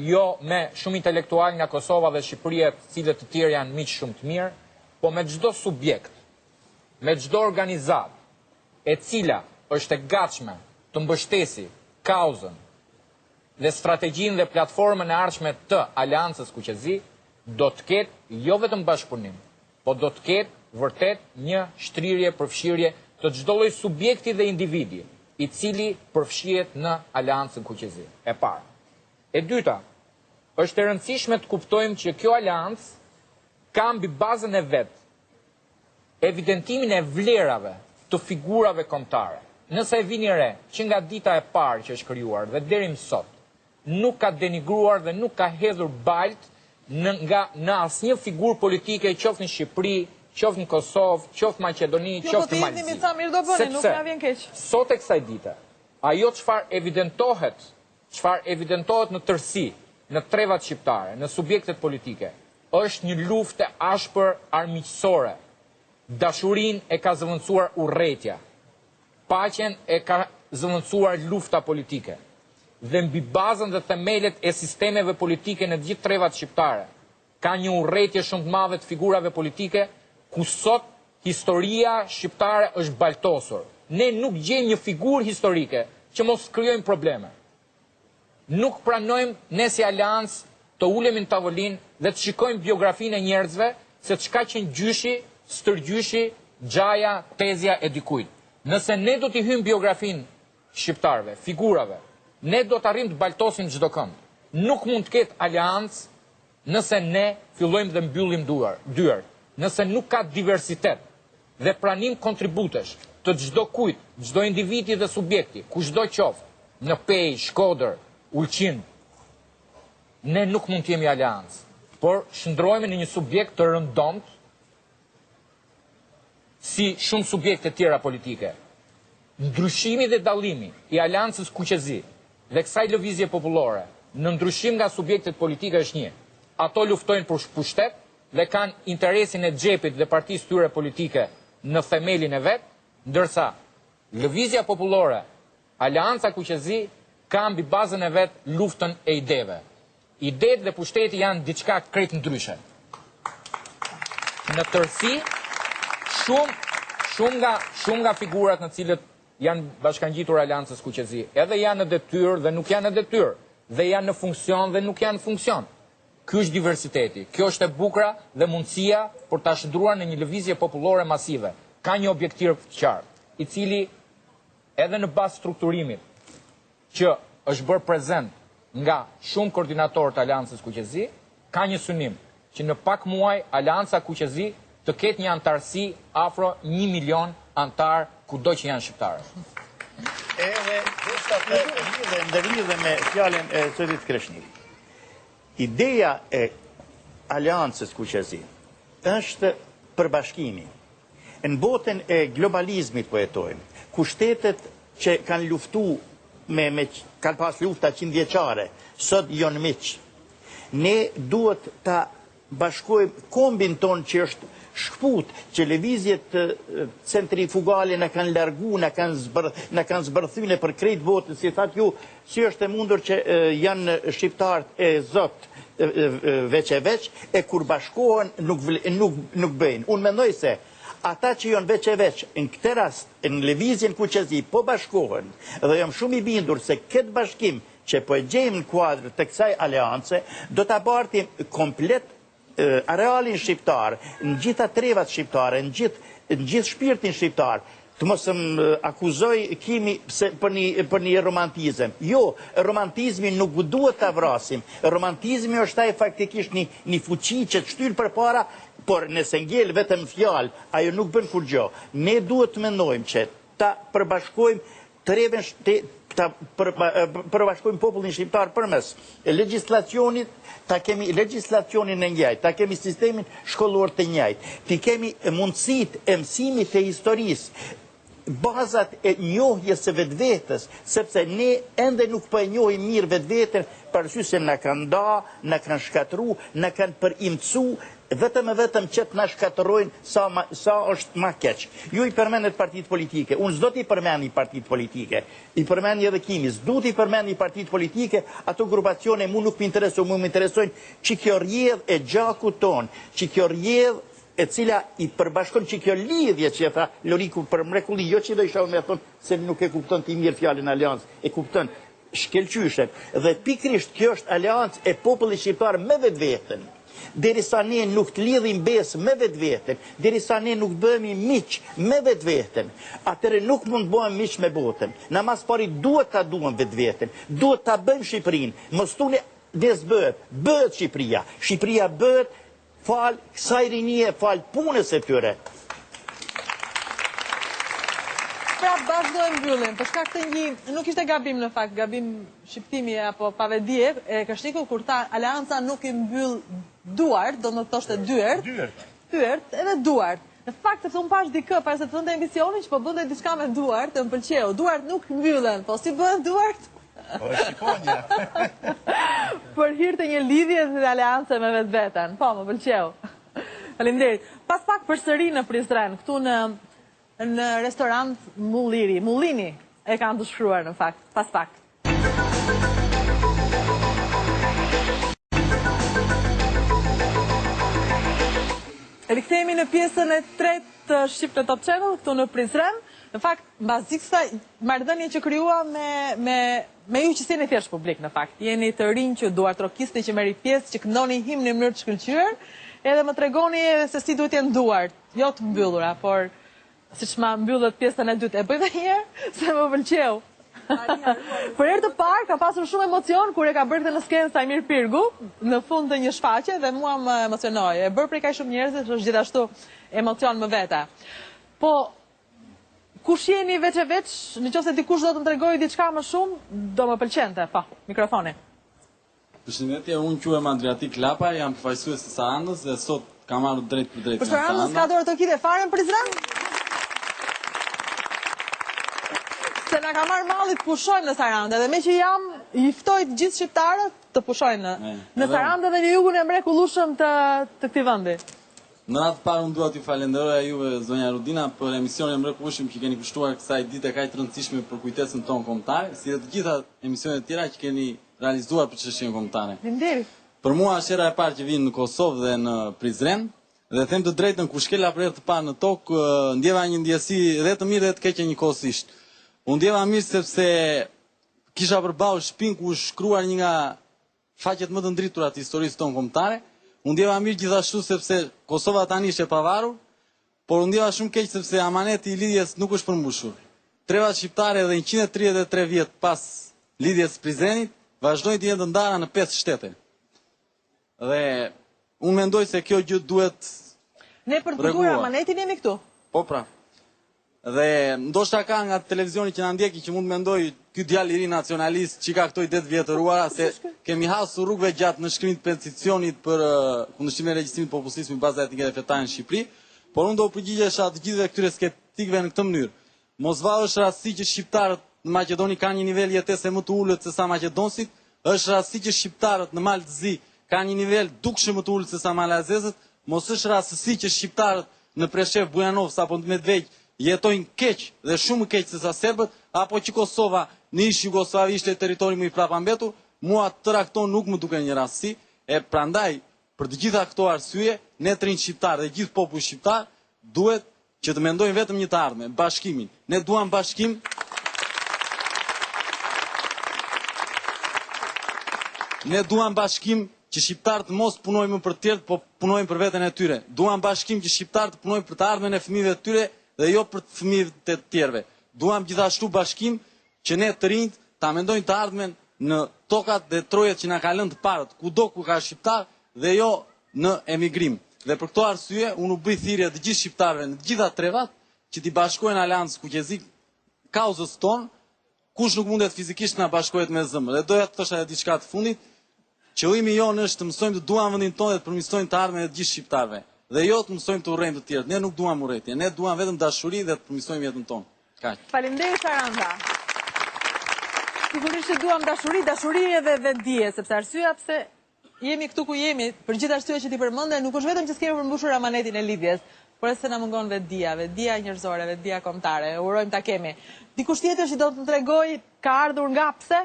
jo me shumë intelektual nga Kosova dhe Shqipëria, cilët të tjerë janë miq shumë të mirë, po me çdo subjekt, me çdo organizat e cila është e gatshme të mbështesi kauzën dhe strategjinë dhe platformën e ardhshme të Aleancës Kuqezi, do të ketë jo vetëm bashkëpunim, po do të ketë vërtet një shtrirje, përfshirje të çdo lloj subjekti dhe individi, i cili përfshihet në aleancën kuqezi. E parë. E dyta, është e rëndësishme të kuptojmë që kjo aleancë ka mbi bazën e vet evidentimin e vlerave të figurave kombëtare. Nëse e vini re që nga dita e parë që është krijuar dhe deri më sot, nuk ka denigruar dhe nuk ka hedhur balt në asnjë figurë politike, qoftë në Shqipëri, qoftë në Kosovë, qoftë Maqedoni, qoftë në Malzi. Sepse sot e kësaj dite, ajo çfarë evidentohet në tërësi, në trevat shqiptare, në subjektet politike, është një luftë e ashpër armiqësore. Dashurin e ka zëvendësuar urrëtia. Paqen e ka zëvendësuar lufta politike. Dhe mbi bazën dhe themelet e sistemeve politike në gjithë trevat shqiptare, ka një urrëtie shumë të madhe të figurave politike, ku sot historia shqiptare është baltosur. Ne nuk gjejmë një figurë historike që mos krijojmë probleme. Nuk pranojmë ne si aleancë të ulemi në tavolinë dhe të shikojmë biografinë e njerëzve se çka qenë gjyshi, stërgjyshi, xhaja, tezja e dikujt. Nëse ne do t'i hymë biografinë shqiptarëve, figurave, ne do të arrim të baltosim çdo kënd. Nuk mund të ketë aleancë nëse ne fillojmë dhe mbyllim dyert. Nëse nuk ka diversitet dhe pranim kontributesh të çdo kujt, çdo individi dhe subjekti, kushdo qoftë, në Pej, Shkodër, Ulqin, ne nuk mund të jemi aleancë, por shndrohemi në një subjekt të rëndomt, si shumë subjekte tjera politike. Ndryshimi dhe dallimi i aleancës kuqezi dhe kësaj lëvizje popullore në ndryshim nga subjektet politike është një. Ato luftojnë për pushtet dhe kanë interesin e xhepit dhe partisë tyre politike në themelin e vet, ndërsa lëvizja popullore, aleanca kuqezi, ka mbi bazën e vet luftën e ideve. Idetë dhe pushteti janë diçka krejt ndryshe. Në tërësi, shumë nga figurat në cilët janë bashkangjitur aleancës kuqezi, edhe janë në detyrë dhe nuk janë në detyrë, dhe janë në funksion dhe nuk janë në funksion. Ky është diversiteti, kjo është e bukura dhe mundësia për ta shndruar në një lëvizje popullore masive. Ka një objektiv të qartë, i cili edhe në bazë strukturimit që është bërë prezent nga shumë koordinatorë të aleancës kuqezi, ka një synim që në pak muaj aleanca kuqezi të ketë një antarësi afro 1 milion antar kudo që janë shqiptarë. Edhe ndërlidhe me fjalën e Zotit Kreshnirit. Ideja e aleancës kuqezi është përbashkimi. Në botën e globalizmit po jetojmë, ku shtetet që kanë luftu kanë pas lufta 100 vjeçare, sot janë miq. Ne duhet ta bashkojmë kombin ton që është shkput, që lëvizjet centrifugale në kanë largu, në kanë zbërthyne për krejt botën, si thatë ju, si është e mundur që janë shqiptarët e zot veç e veç, e kur bashkohen nuk bëjnë. Unë mendoj se ata që janë veç e veç, në këtë rast, në lëvizjen kuqezi, po bashkohen, dhe jam shumë i bindur se këtë bashkim që po e gjejmë në kuadrë të kësaj aleance, do të bartim komplet arealin shqiptar, në gjitha trevat shqiptare, në gjithë shpirtin shqiptar, të mos më akuzoj kimi për një romantizm. Jo, romantizmi nuk duhet të vrasim. Romantizmi është taj faktikisht një fuqi që të shtyr për para, por nëse ngell vetëm fjalë, ajo nuk bën kur gjo. Ne duhet të mendojmë që ta përbashkojmë ta përbashkojmë popullin shqiptar përmes legjislacionit, ta kemi legjislacionin e njëjtë, ta kemi sistemin shkollor të njëjtë, ti kemi mundësit e mësimit të historisë, bazat e njohjes së vetvetes, sepse ne ende nuk po e njohim mirë vetveten, për arsye se na kanë nda, na kanë shkatru, na kanë përimcu, vetëm që të na shkatërrojnë sa është ma keq. Ju i përmendet partitë politike, unë s'do t'i përmendi partitë politike, i përmendi edhe kimi, s'do t'i përmendi partitë politike, ato grupacione mu nuk m'interesojnë, mu m'interesojnë që kjo rjedh e gjaku ton, që kjo rjedh e cila i përbashkon që kjo lidhje që e tha Loriku për mrekulli, jo që do isha me thonë se nuk e kupton t'i mirë fjallin aleancë, e kupton shkelqyshet, dhe pikrisht kjo është aleancë e popullit shqiptar me vetveten. derisa ne nuk të lidhim besë me vetveten, derisa ne nuk bëhemi miq me vetveten, atëherë nuk mund të bëhem miq me botën. Na mas pari duhet ta duam vetveten, duhet ta bëjmë Shqipërinë. Mos thuni des bëhet Shqipëria. Shqipëria bëhet fal kësaj rinie, fal punës së tyre. Pra vazhdojmë mbyllim, për shkak të nuk ishte gabim në fakt, gabim shqiptimi apo pavedije, e Krashniku kur tha Aleanca nuk I mbyll duart, do të thoshte dyert, edhe duart. Në fakt sepse unë pash dikë, para se të thënte emisionin që po bënte diçka me duart, të më pëlqeu. Duart nuk mbyllen, po si bëhen duart? Po shqiponja. Për hir të një lidhje dhe aleance me vetveten. Po, më pëlqeu. Faleminderit. Pas pak përsëri në Prizren, këtu në restorant Mulliri. Mullini e kanë të shkruar në fakt, pas pak. Rikthehemi në pjesën e tretë të Shqip në Top Channel, këtu në Prizren. Në fakt, mbas kësaj marrëdhënie që krijua me ju që jeni thjesht publik në fakt. Jeni të rinj që duart rokisti që merri pjesë, që këndoni himnin në mënyrë të shkëlqyer, edhe më tregoni edhe se si duhet jenë duart, jo të mbyllura, por siç ma mbyllet pjesën e dytë. E bëj edhe një herë se më pëlqeu. Për herë të parë ka pasur shumë emocion kur e ka bërë në skenë Sajmir Pirgu në fund të një shfaqje dhe mua më emocionoi. E bërë prej kaq shumë njerëzish, është gjithashtu emocion më vete. Po kush jeni veç e veç, nëse dikush do të më tregojë diçka më shumë, do më pëlqente. Po, mikrofoni. Përshëndetje, unë quhem Adriatik Lapa, jam përfaqësues I Sarandës dhe sot kam marrë drejt për drejt. Për Sarandës ka dorë të kite fare në Prizren? Se na ka marrë malli të pushojmë në Sarandë, dhe me që jam, I ftoj të gjithë shqiptarët të pushojnë në Sarandë dhe në jugun e mrekullueshëm të këtij vendi. Në radhë parë unë dua t'ju falenderoj juve zonja Rudina për emisionin e mrekullueshëm që keni kushtuar kësaj dite kaq të rëndësishme për kujtesën tonë kombëtare, si dhe të gjitha emisionet tjera që keni realizuar për çështjen kombëtare. Faleminderit. Për mua është hera e parë që vin në Kosovë dhe në Prizren, dhe them të drejtën kur shkela për herë të parë në tokë, ndjeva një ndjesi dhe të mirë dhe të keqe njëkohësisht. Unë ndjeva mirë sepse kisha përballë shtëpinë ku është shkruar një nga faqet më të ndritura të historisë tonë kombëtare. Unë ndjeva mirë gjithashtu sepse Kosova tani është e pavarur, por unë ndjeva shumë keq sepse amaneti I lidhjes nuk është përmbushur. Trevat shqiptare dhe 133 vjet pas lidhjes së Prizrenit vazhdojnë të jenë të ndara në 5 shtete. Dhe unë mendoj se kjo gjë duhet Ne për të duar amanetin jemi këtu. Po pra. Dhe ndoshta ka nga televizioni që na ndjeki që mund mendoj ky djalë I ri nacionalist që ka këto ide të vjetëruara se kemi hasur rrugëve gjatë në shkrimin e peticionit për kundërshtimin e regjistrimit të popullsisë mbi bazë etnike dhe fetare në Shqipëri, por unë do përgjigjesha të gjithëve këtyre skeptikëve në këtë mënyrë. Mos vao është rasti që shqiptarët në Maqedoni kanë një nivel jetese më të ulët se sa maqedonësit, është rasti që shqiptarët në Malë të Zi kanë një nivel dukshëm më të ulët se sa malazezët, mos është rastësi që shqiptarët në Preshев, Bujanovca apo në Medveq jetojnë keq dhe shumë keq se sa serbët, apo që Kosova në ish Jugosllavi ishte territori më I prapambetur, mua tëra këto nuk më duken një rastësi, e prandaj për të gjitha këto arsye, ne të rinj shqiptar dhe gjithë populli shqiptar duhet që të mendojnë vetëm një të ardhme, bashkimin. Ne duam bashkim. Ne duam bashkim që shqiptarët mos punojnë më për të tjerët, po punojnë për veten e tyre. Duam bashkim që shqiptarët punojnë për të ardhmen e fëmijëve të tyre dhe jo për fëmijët e tjerëve. Duam gjithashtu bashkim që ne të rinjt ta mendojnë të ardhmen në tokat dhe trojet që na ka lënë të parët, kudo ku ka shqiptar dhe jo në emigrim. Dhe për këto arsye unë u bëj thirrje të gjithë shqiptarëve në të gjitha trevat që t'i bashkojnë aleancë kuqezik kauzës tonë, kush nuk mundet fizikisht na bashkohet me zemër. Dhe doja të thosha edhe diçka të fundit. Qëllimi jonë është të mësojmë të duam vendin tonë dhe të përmirësojmë të ardhmen e të gjithë shqiptarëve. Dhe jo të mësojmë të urrejmë të tjerët. Ne nuk duam urrëtie, ne duam vetëm dashuri dhe të përmirësojmë jetën tonë. Kaq. Faleminderit Saranda. Sigurisht që duam dashuri, dashuri edhe dije, sepse arsyeja pse jemi këtu ku jemi, për gjithë arsyet që ti përmende, nuk është vetëm që s'kemi përmbushur amanetin e lidhjes, por se na mungon vetdia njerëzore, vetdia kombëtare. Urojmë ta kemi. Dikush tjetër që do të tregoj ka ardhur nga pse?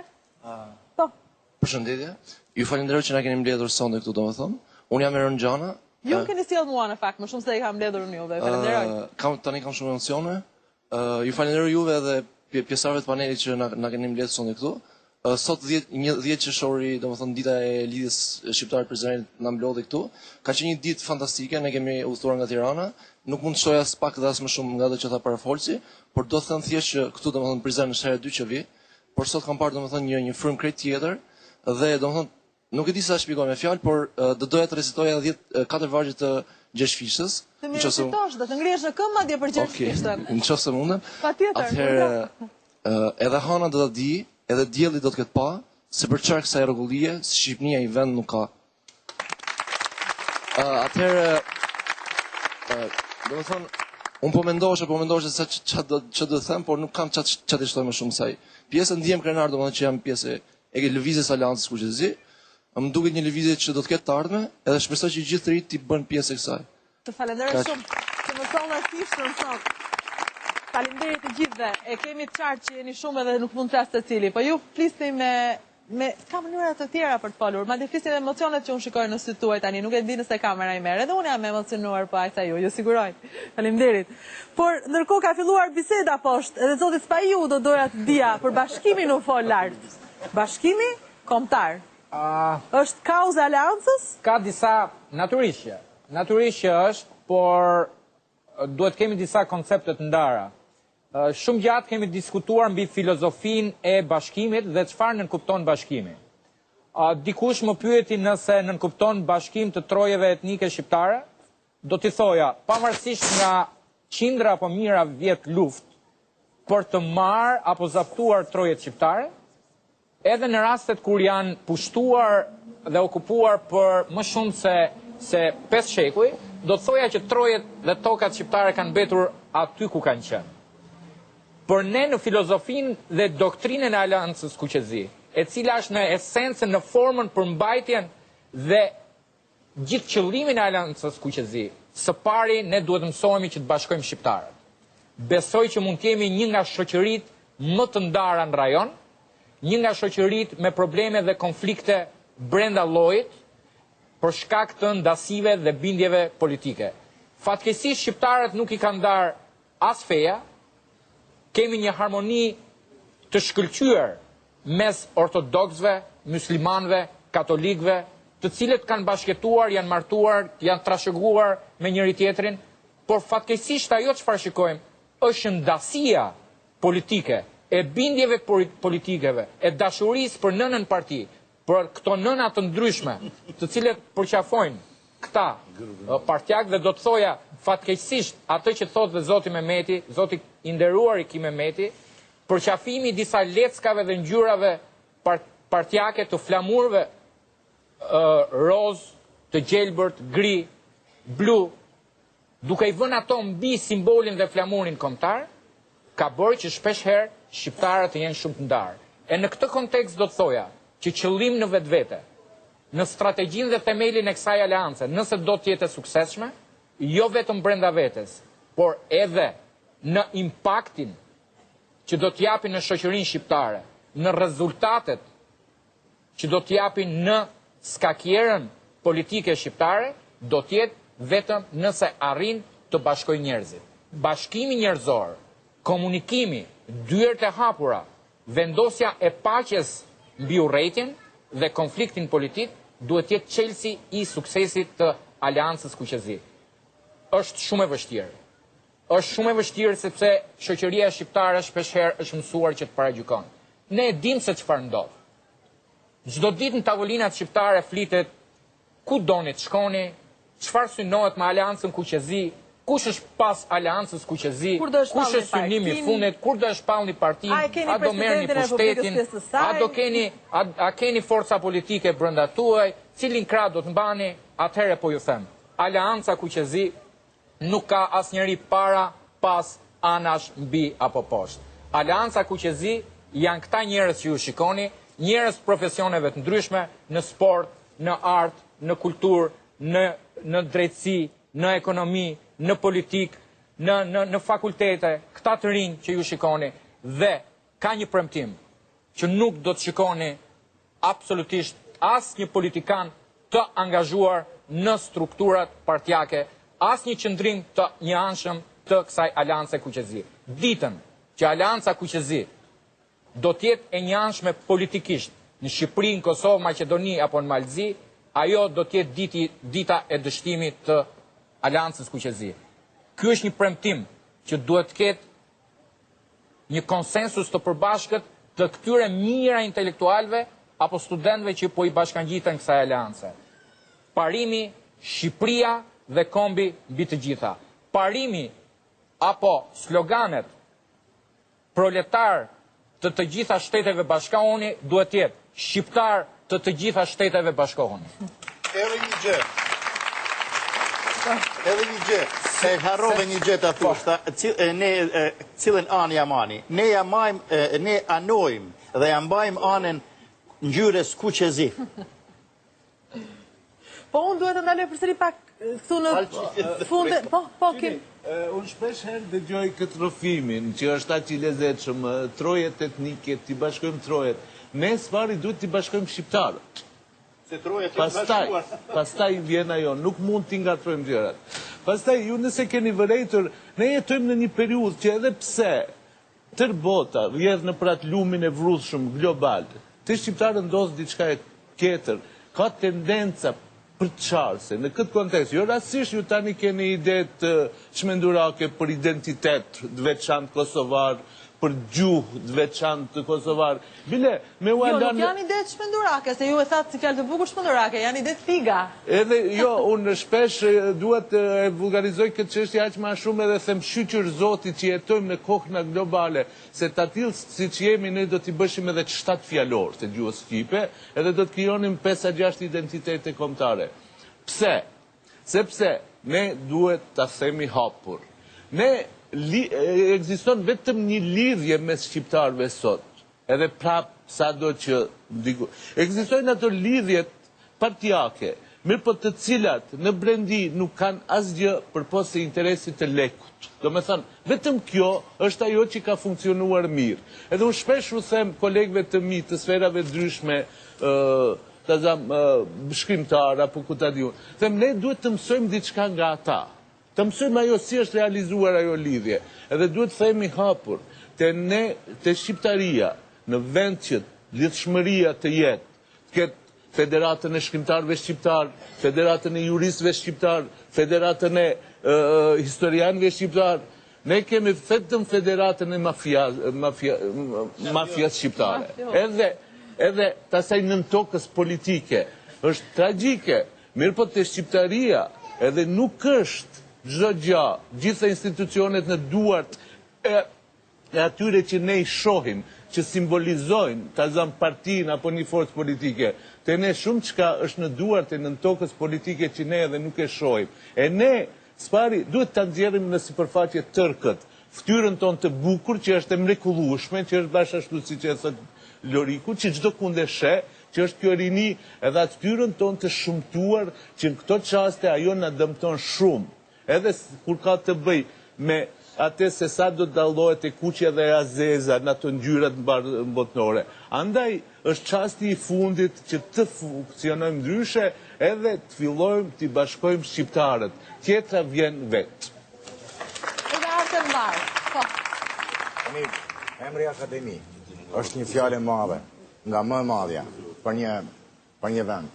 Po. Përshëndetje. Ju falenderoj që na keni mbledhur sonte këtu, domethënë. Unë jam Eron Gjana. Ju keni sjellë mua në fakt, më shumë se I kam mbledhur unë juve. Falenderoj. Tani kam shumë emocione. Ju falenderoj juve dhe pjesëtarëve të panelit që na keni mbledhur sonte këtu. sot 10 qershori, domethënë dita e lidhjes shqiptar-prizrenit na mblodhi këtu. Ka qenë një ditë fantastike, ne kemi udhëtuar nga Tirana. Nuk mund të shoj as pak dhe as më shumë nga ato që tha parafolsi, por do të thënë thjesht që këtu domethënë Prizren është herë e dytë që vi, por sot kam parë domethënë një frymë krejt tjetër dhe domethënë nuk e di sa shpjegoj me fjalë, por do doja të recitoja 4 vargje të Gjergjfishës. Të më recitosh, do të ngrihesh në këmbë madje për Gjergjfishën. Okej, nëse mundem. Patjetër. Atëherë edhe Hana do ta di, edhe dielli do të ketë pa, se për çfarë kësaj rregullie, si Shqipënia i vend nuk ka. Atëherë domethënë un po mendosha se ç'a do të them, por nuk kam ç'a të shtoj më shumë saj. Pjesën ndiem krenar domethënë që jam pjesë e lëvizjes Aleancës Kuqezi. Më duket një lëvizje që do të ketë të ardhme, edhe shpresoj që gjithë të rinjt të bën pjesë e kësaj. Të falenderoj shumë që më thonë fishën sot. Faleminderit të gjithëve. E kemi të qartë që jeni shumë edhe nuk mund të flas secili, po ju flisni me ka mënyra të tjera për të folur. Madje flisni me emocionet që unë shikoj në sytë tuaj tani, nuk e di nëse kamera i merr. Edhe unë jam emocionuar po aq sa ju siguroj. Faleminderit. Por ndërkohë ka filluar biseda poshtë, edhe zoti Spaiu do doja të dija për bashkimin u fol lart. Bashkimi kombëtar. Është kauza e Aleancës? Ka disa natyrisht që është, por duhet kemi disa koncepte të ndara. Shumë gjatë kemi diskutuar mbi filozofinë e bashkimit dhe çfarë nënkupton bashkimi. Dikush më pyeti nëse nënkupton bashkim të trojeve etnike shqiptare, do t'i thoja, pavarësisht nga qindra apo mijëra vjet luftë për të marrë apo zaptuar trojet shqiptare, edhe në rastet kur janë pushtuar dhe okupuar për më shumë se 5 shekuj, do të thoja që trojet dhe tokat shqiptare kanë mbetur aty ku kanë qenë. Por ne në filozofinë dhe doktrinën e Aleancës Kuqezi, e cila është në esencën, në formën për mbajtjen dhe gjithë qëllimin e Aleancës Kuqezi, së pari ne duhet mësohemi që të bashkojmë shqiptarët. Besoj që mund të jemi një nga shoqëritë më të ndara në rajon, një nga shoqëritë me probleme dhe konflikte brenda llojit për shkak të ndasive dhe bindjeve politike. Fatkeqësisht shqiptarët nuk i kanë ndarë as feja, kemi një harmoni të shkëlqyer mes ortodoksëve, muslimanëve, katolikëve, të cilët kanë bashkëtuar, janë martuar, janë trashëguar me njëri tjetrin, por fatkeqësisht ajo çfarë shikojmë është ndasia politike, e bindjeve politikeve, e dashurisë për nënën parti, për këto nëna të ndryshme, të cilët përqafojnë këta partjak, dhe do të thoja fatkeqësisht atë që thotë dhe Zoti Mehmeti, Zoti i nderuar Ikim Mehmeti, përqafimi disa leckave dhe ngjyrave partjake të flamurëve roz, të gjelbërt, gri, blu, duke i vënë ato mbi simbolin dhe flamurin kombëtar, ka bërë që shpesh herë shqiptarët jenë shumë të ndarë. E në këtë kontekst do të thoja që qëllim në vetvete, në strategjinë dhe themelin e kësaj aleance, nëse do të jetë e suksesshme, jo vetëm brenda vetes, por edhe në impaktin që do të japin në shoqërinë shqiptare, në rezultatet që do të japin në skakjerën politike shqiptare, do të jetë vetëm nëse arrin të bashkojë njerëzit. Bashkimi njerëzor, komunikimi, dyert e hapura, vendosja e paqes mbi urrëtitjen dhe konfliktin politik duhet të jetë çelësi i suksesit të Aleancës Kuqezi. Është shumë e vështirë. Është shumë e vështirë sepse shoqëria shqiptare shpeshherë është mësuar që të paragjykon. Ne e dimë se çfarë ndodh. Çdo ditë në tavolinat shqiptare flitet ku doni të shkoni, çfarë synohet me Aleancën Kuqezi, kush është pas Aleancës Kuqezi, kush është synimi i fundit, kur do të shpallni partinë, a do merrni pushtetin, a keni forca politike brenda tuaj, cilin krah do të mbani, atëherë po ju them. Aleanca Kuqezi nuk ka asnjëri para, pas, anash, mbi apo poshtë. Aleanca Kuqezi janë këta njerëz që ju shikoni, njerëz profesioneve të ndryshme, në sport, në art, në kulturë, në drejtësi, në ekonomi, në politik, në fakultete, këta të rinj që ju shikoni, dhe ka një premtim që nuk do të shikoni absolutisht as një politikan të angazhuar në strukturat partijake, as një qëndrim të njëanshëm të kësaj Aleance Kuqezi. Ditën që Aleanca Kuqezi do t'jetë e njanshme politikisht në Shqipëri, në Kosovë, Maqedoni apo në Malzi, ajo do t'jetë dita e dështimit të Aleancës Kuqezi. Ky është një premtim që duhet të ketë një konsensus të përbashkët të këtyre mijëra intelektualëve apo studentëve që po i bashkangjiten kësaj aleance. Parimi, Shqipëria dhe kombi mbi të gjitha. Parimi apo sloganet proletar të gjitha shteteve bashkohuni duhet të jetë shqiptar të gjitha shteteve bashkohuni. Edhe një gjë, se harrove një gjë të thoshta, cilën anë jam ani. Ne anojmë dhe jam bajmë anën ngjyrës Kuqezi. Po unë duhet të ndaloj përsëri pak këtu në funde. Po, Kim. Unë shpesh herë dëgjoj këtë rrëfimin, që është aq i lezetshëm, trojet etnike, t'i bashkojmë trojet. Ne s'pari duhet t'i bashkojmë shqiptarët. Pastaj vjen ajo, nuk mund t'i ngatrojmë gjërat. Pastaj, ju nëse keni vërejtur, ne jetojmë në një periudhë që edhe pse tër bota vjedh në prat lumin e vrrushëm global, të shqiptarët ndodh diçka e tjetër, ka tendenca për të qarse. Në këtë kontekst, jo rastisht ju tani keni ide të çmendurake për identitet të veçantë kosovar, për gjuhë të veçantë të kosovar. Bile, me u Jo, nuk janë ide të shmendurake, se ju e thatë si fjalë të bukur shmendurake, janë ide të figa. Edhe, jo, unë shpesh duhet të vulgarizoj këtë çështje aq më shumë edhe them shqyqër Zotit që jetojmë në kohëna globale, se të tillë siç jemi ne do t'i bëshim edhe 7 fjalor të gjuhës shqipe, edhe do të krijonim 5-6 identitete kombëtare. Pse? Sepse ne duhet ta themi hapur. Ne ekziston vetëm një lidhje mes shqiptarëve sot, edhe prap sado që diku. Ekzistojnë ato lidhjet partijake, mirë po të cilat në brendi nuk kanë asgjë përpos se interesit të lekut. Do me thënë, vetëm kjo është ajo që ka funksionuar mirë. Edhe unë shpesh u them kolegëve të mi të sferave ndryshme, të zam shkrimtar apo ku ta diun. Them ne duhet të mësojmë diçka nga ata. Të mësojmë ajo si është realizuar ajo lidhje. Edhe duhet të themi hapur, te shqiptaria, në vend që lidhshmëria të jetë, të ketë federatën e shkrimtarëve shqiptar, federatën e juristëve shqiptar, federatën e historianëve shqiptar, ne kemi vetëm federatën e mafjas shqiptare. Edhe tasaj nën tokës politike, është tragjike, mirë po të shqiptaria, edhe nuk është çdo gjë, gjitha institucionet në duart e atyre që ne i shohim, që simbolizojnë ta zam partinë apo një forcë politike. Te ne shumë çka është në duart e në tokës politike që ne edhe nuk e shohim. E ne, s'pari, duhet ta nxjerrim në sipërfaqe tërkët, fytyrën tonë të bukur që është e mrekullueshme, që është bashkështu siç e thot Loriku, që çdo kund e sheh, që është kjo rini, edhe atë fytyrën tonë të shumtuar, që në këto çaste ajo na dëmton shumë. Edhe kur ka të bëj me atë se sa do të dallohet e kuqja dhe e azeza në ato ngjyrat botnore. Andaj është çasti i fundit që të funksionojmë ndryshe edhe të fillojmë të bashkojmë shqiptarët. Tjetra vjen vetë. Edhe arte mbarë. Po. Emri akademi është një fjalë e madhe, nga më e madhja për një vend.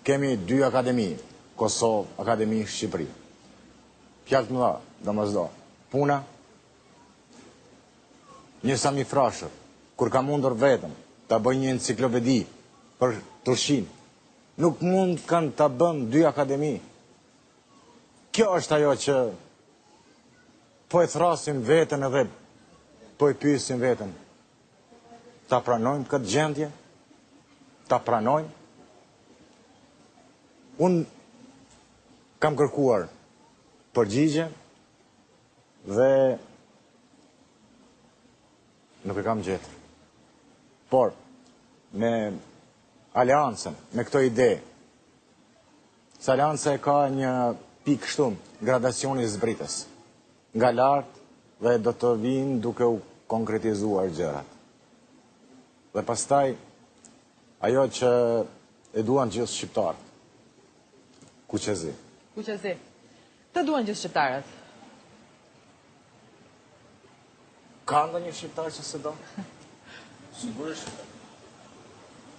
Kemi 2 akademi, Kosovë, Akademi Shqipëri. Fjalë të mëdha, domosdo. Puna, një Sami Frashër, kur ka mundur vetëm ta bëj një enciklopedi për Turshin, nuk mund kanë ta bën 2 akademi. Kjo është ajo që po e thrasim veten edhe po e pyesim veten. Ta pranojmë këtë gjendje? Ta pranojmë? Unë kam kërkuar përgjigje dhe nuk e kam gjetur. Por, me aleancën, me këto ide, se aleanca e ka një pikë shtum, gradacioni zbritës, nga lartë dhe do të vinë duke u konkretizuar gjërat. Dhe pastaj, ajo që e duan gjithë shqiptarët, Kuqezi. Kuqezi. Të duan gjithë shqiptarët. Ka ndonjë shqiptar që se do?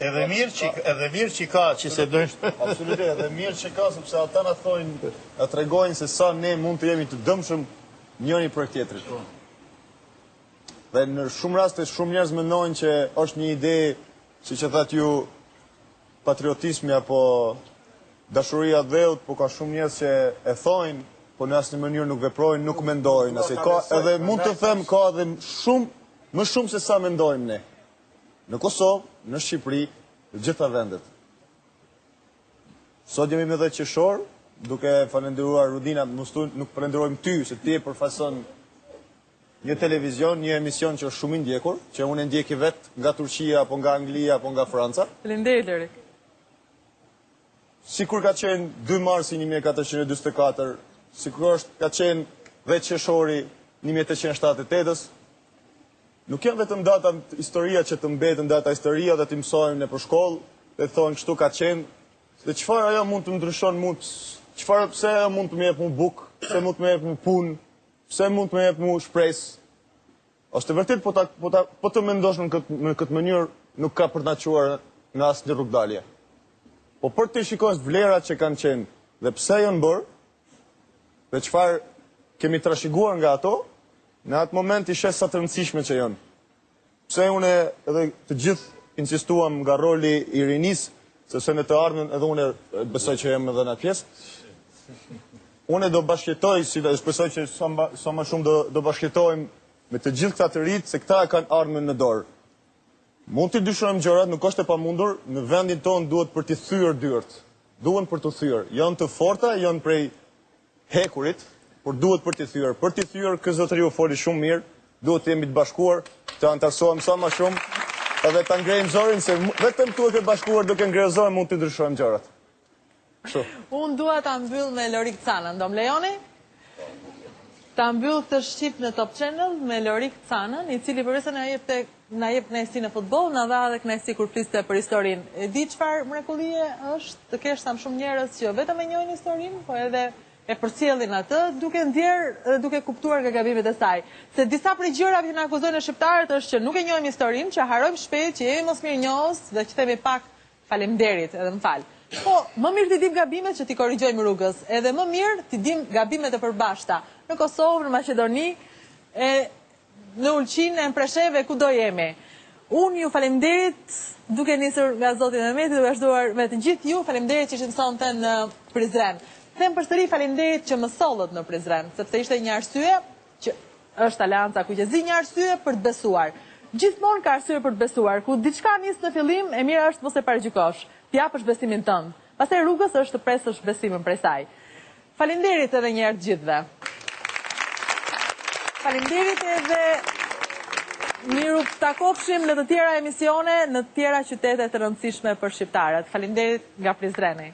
Edhe mirë që ka që se dojnë. Absolutisht, edhe mirë që ka, sepse ata na thojnë, na tregojnë se sa ne mund të jemi të dëmshëm njëri për tjetrit. Dhe në shumë raste shumë njerëz mendojnë që është një ide, siç e thatë ju, patriotismi apo dashuria dheut, po ka shumë njerëz që e thojnë, po në asnjë mënyrë nuk veprojnë, nuk mendojnë, edhe mund të them ka edhe më shumë se sa mendojmë ne. Në Kosovë, në Shqipëri, në gjitha vendet. Sot jemi me 10 qershor, duke falenderuar Rudina, nuk falenderojmë ty, se ti e përfaqëson një televizion, një emision që është shumë i ndjekur, që unë e ndjeki vetë nga Turqia, apo nga Anglia, apo nga Franca. Faleminderit, Erik. Sikur ka qenë 2 marsi 1444, sikur ka qenë 10 qershori 1878-ës, nuk janë vetëm data historia që të mbetën data historia dhe të mësojmë në për shkollë, dhe thonë kështu ka qenë, dhe çfarë ajo mund të ndryshon pse ajo mund të më jep mu bukë, pse mund të më jep mu punë, pse mund të më jep mu shpresë. Është vërtet po të mendosh në këtë mënyrë nuk ka për të na çuar në asnjë rrugdalje. Po për të shikosh vlerat që kanë qenë dhe pse janë bërë, dhe çfarë kemi trashëguar nga ato, në atë moment i shes sa të rëndësishme që janë. Pse unë edhe të gjithë insistuam nga roli i rinisë, sepse në të ardhmen edhe unë besoj që jam edhe në atë pjesë. Unë do bashkëjetoj, si dhe shpresoj që sa më shumë do bashkëjetojmë me të gjithë këta të rritë, se këta e kanë ardhmen në dorë. Mund të dyshojmë gjërat, nuk është e pamundur, në vendin tonë duhet për të thyer dyert. Duhen për të thyer. Janë të forta, janë prej hekurit, por duhet për të thyer. Për të thyer, ky zotëriu foli shumë mirë, duhet të jemi të bashkuar, të antarësohem sa më shumë, edhe ta ngrejmë zorin se vetëm tu e ke bashkuar duke ngrejë zorin mund të ndryshojmë gjërat. Unë dua ta mbyll me Lorik Canën, do më lejoni? Ta mbyll këtë shqip në Top Channel me Lorik Canën, i cili përveçse na jep kënaqësi në futboll, na dha edhe kënaqësi kur fliste për historinë. E di çfarë mrekullie është të kesh sa më shumë njerëz që vetëm e njohin historinë, po edhe e përcjellin atë duke ndjerë, duke kuptuar nga gabimet e saj. Se disa prej gjërave që na akuzojnë në shqiptarët është që nuk e njohim historinë, që harrojmë shpejt, që jemi mosmirënjohës dhe që themi pak faleminderit, edhe më fal. Po, më mirë t'i dim gabimet që t'i korrigjojmë rrugës, edhe më mirë t'i dim gabimet e përbashkëta. Në Kosovë, në Maqedoni, në Ulqinë, në Presheve, ku do jemi. Unë ju faleminderit, duke nisur nga Zoti Mehmeti, duke vazhduar me të gjithë ju, faleminderit që ishit sonte në Prizren. Them përsëri faleminderit që më sollët në Prizren, sepse ishte një arsye që është Aleanca Kuqezi, një arsye për të besuar. Gjithmonë ka arsye për të besuar, ku diçka nis në fillim, e mirë është mos e paragjykosh. T'japësh besimin tënd. Pastaj rrugës është të presësh besimin prej saj. Faleminderit edhe një herë të gjithëve. Faleminderit edhe miru takofshim në të tjera emisione, në të tjera qytete të rëndësishme për shqiptarët. Faleminderit nga Prizreni.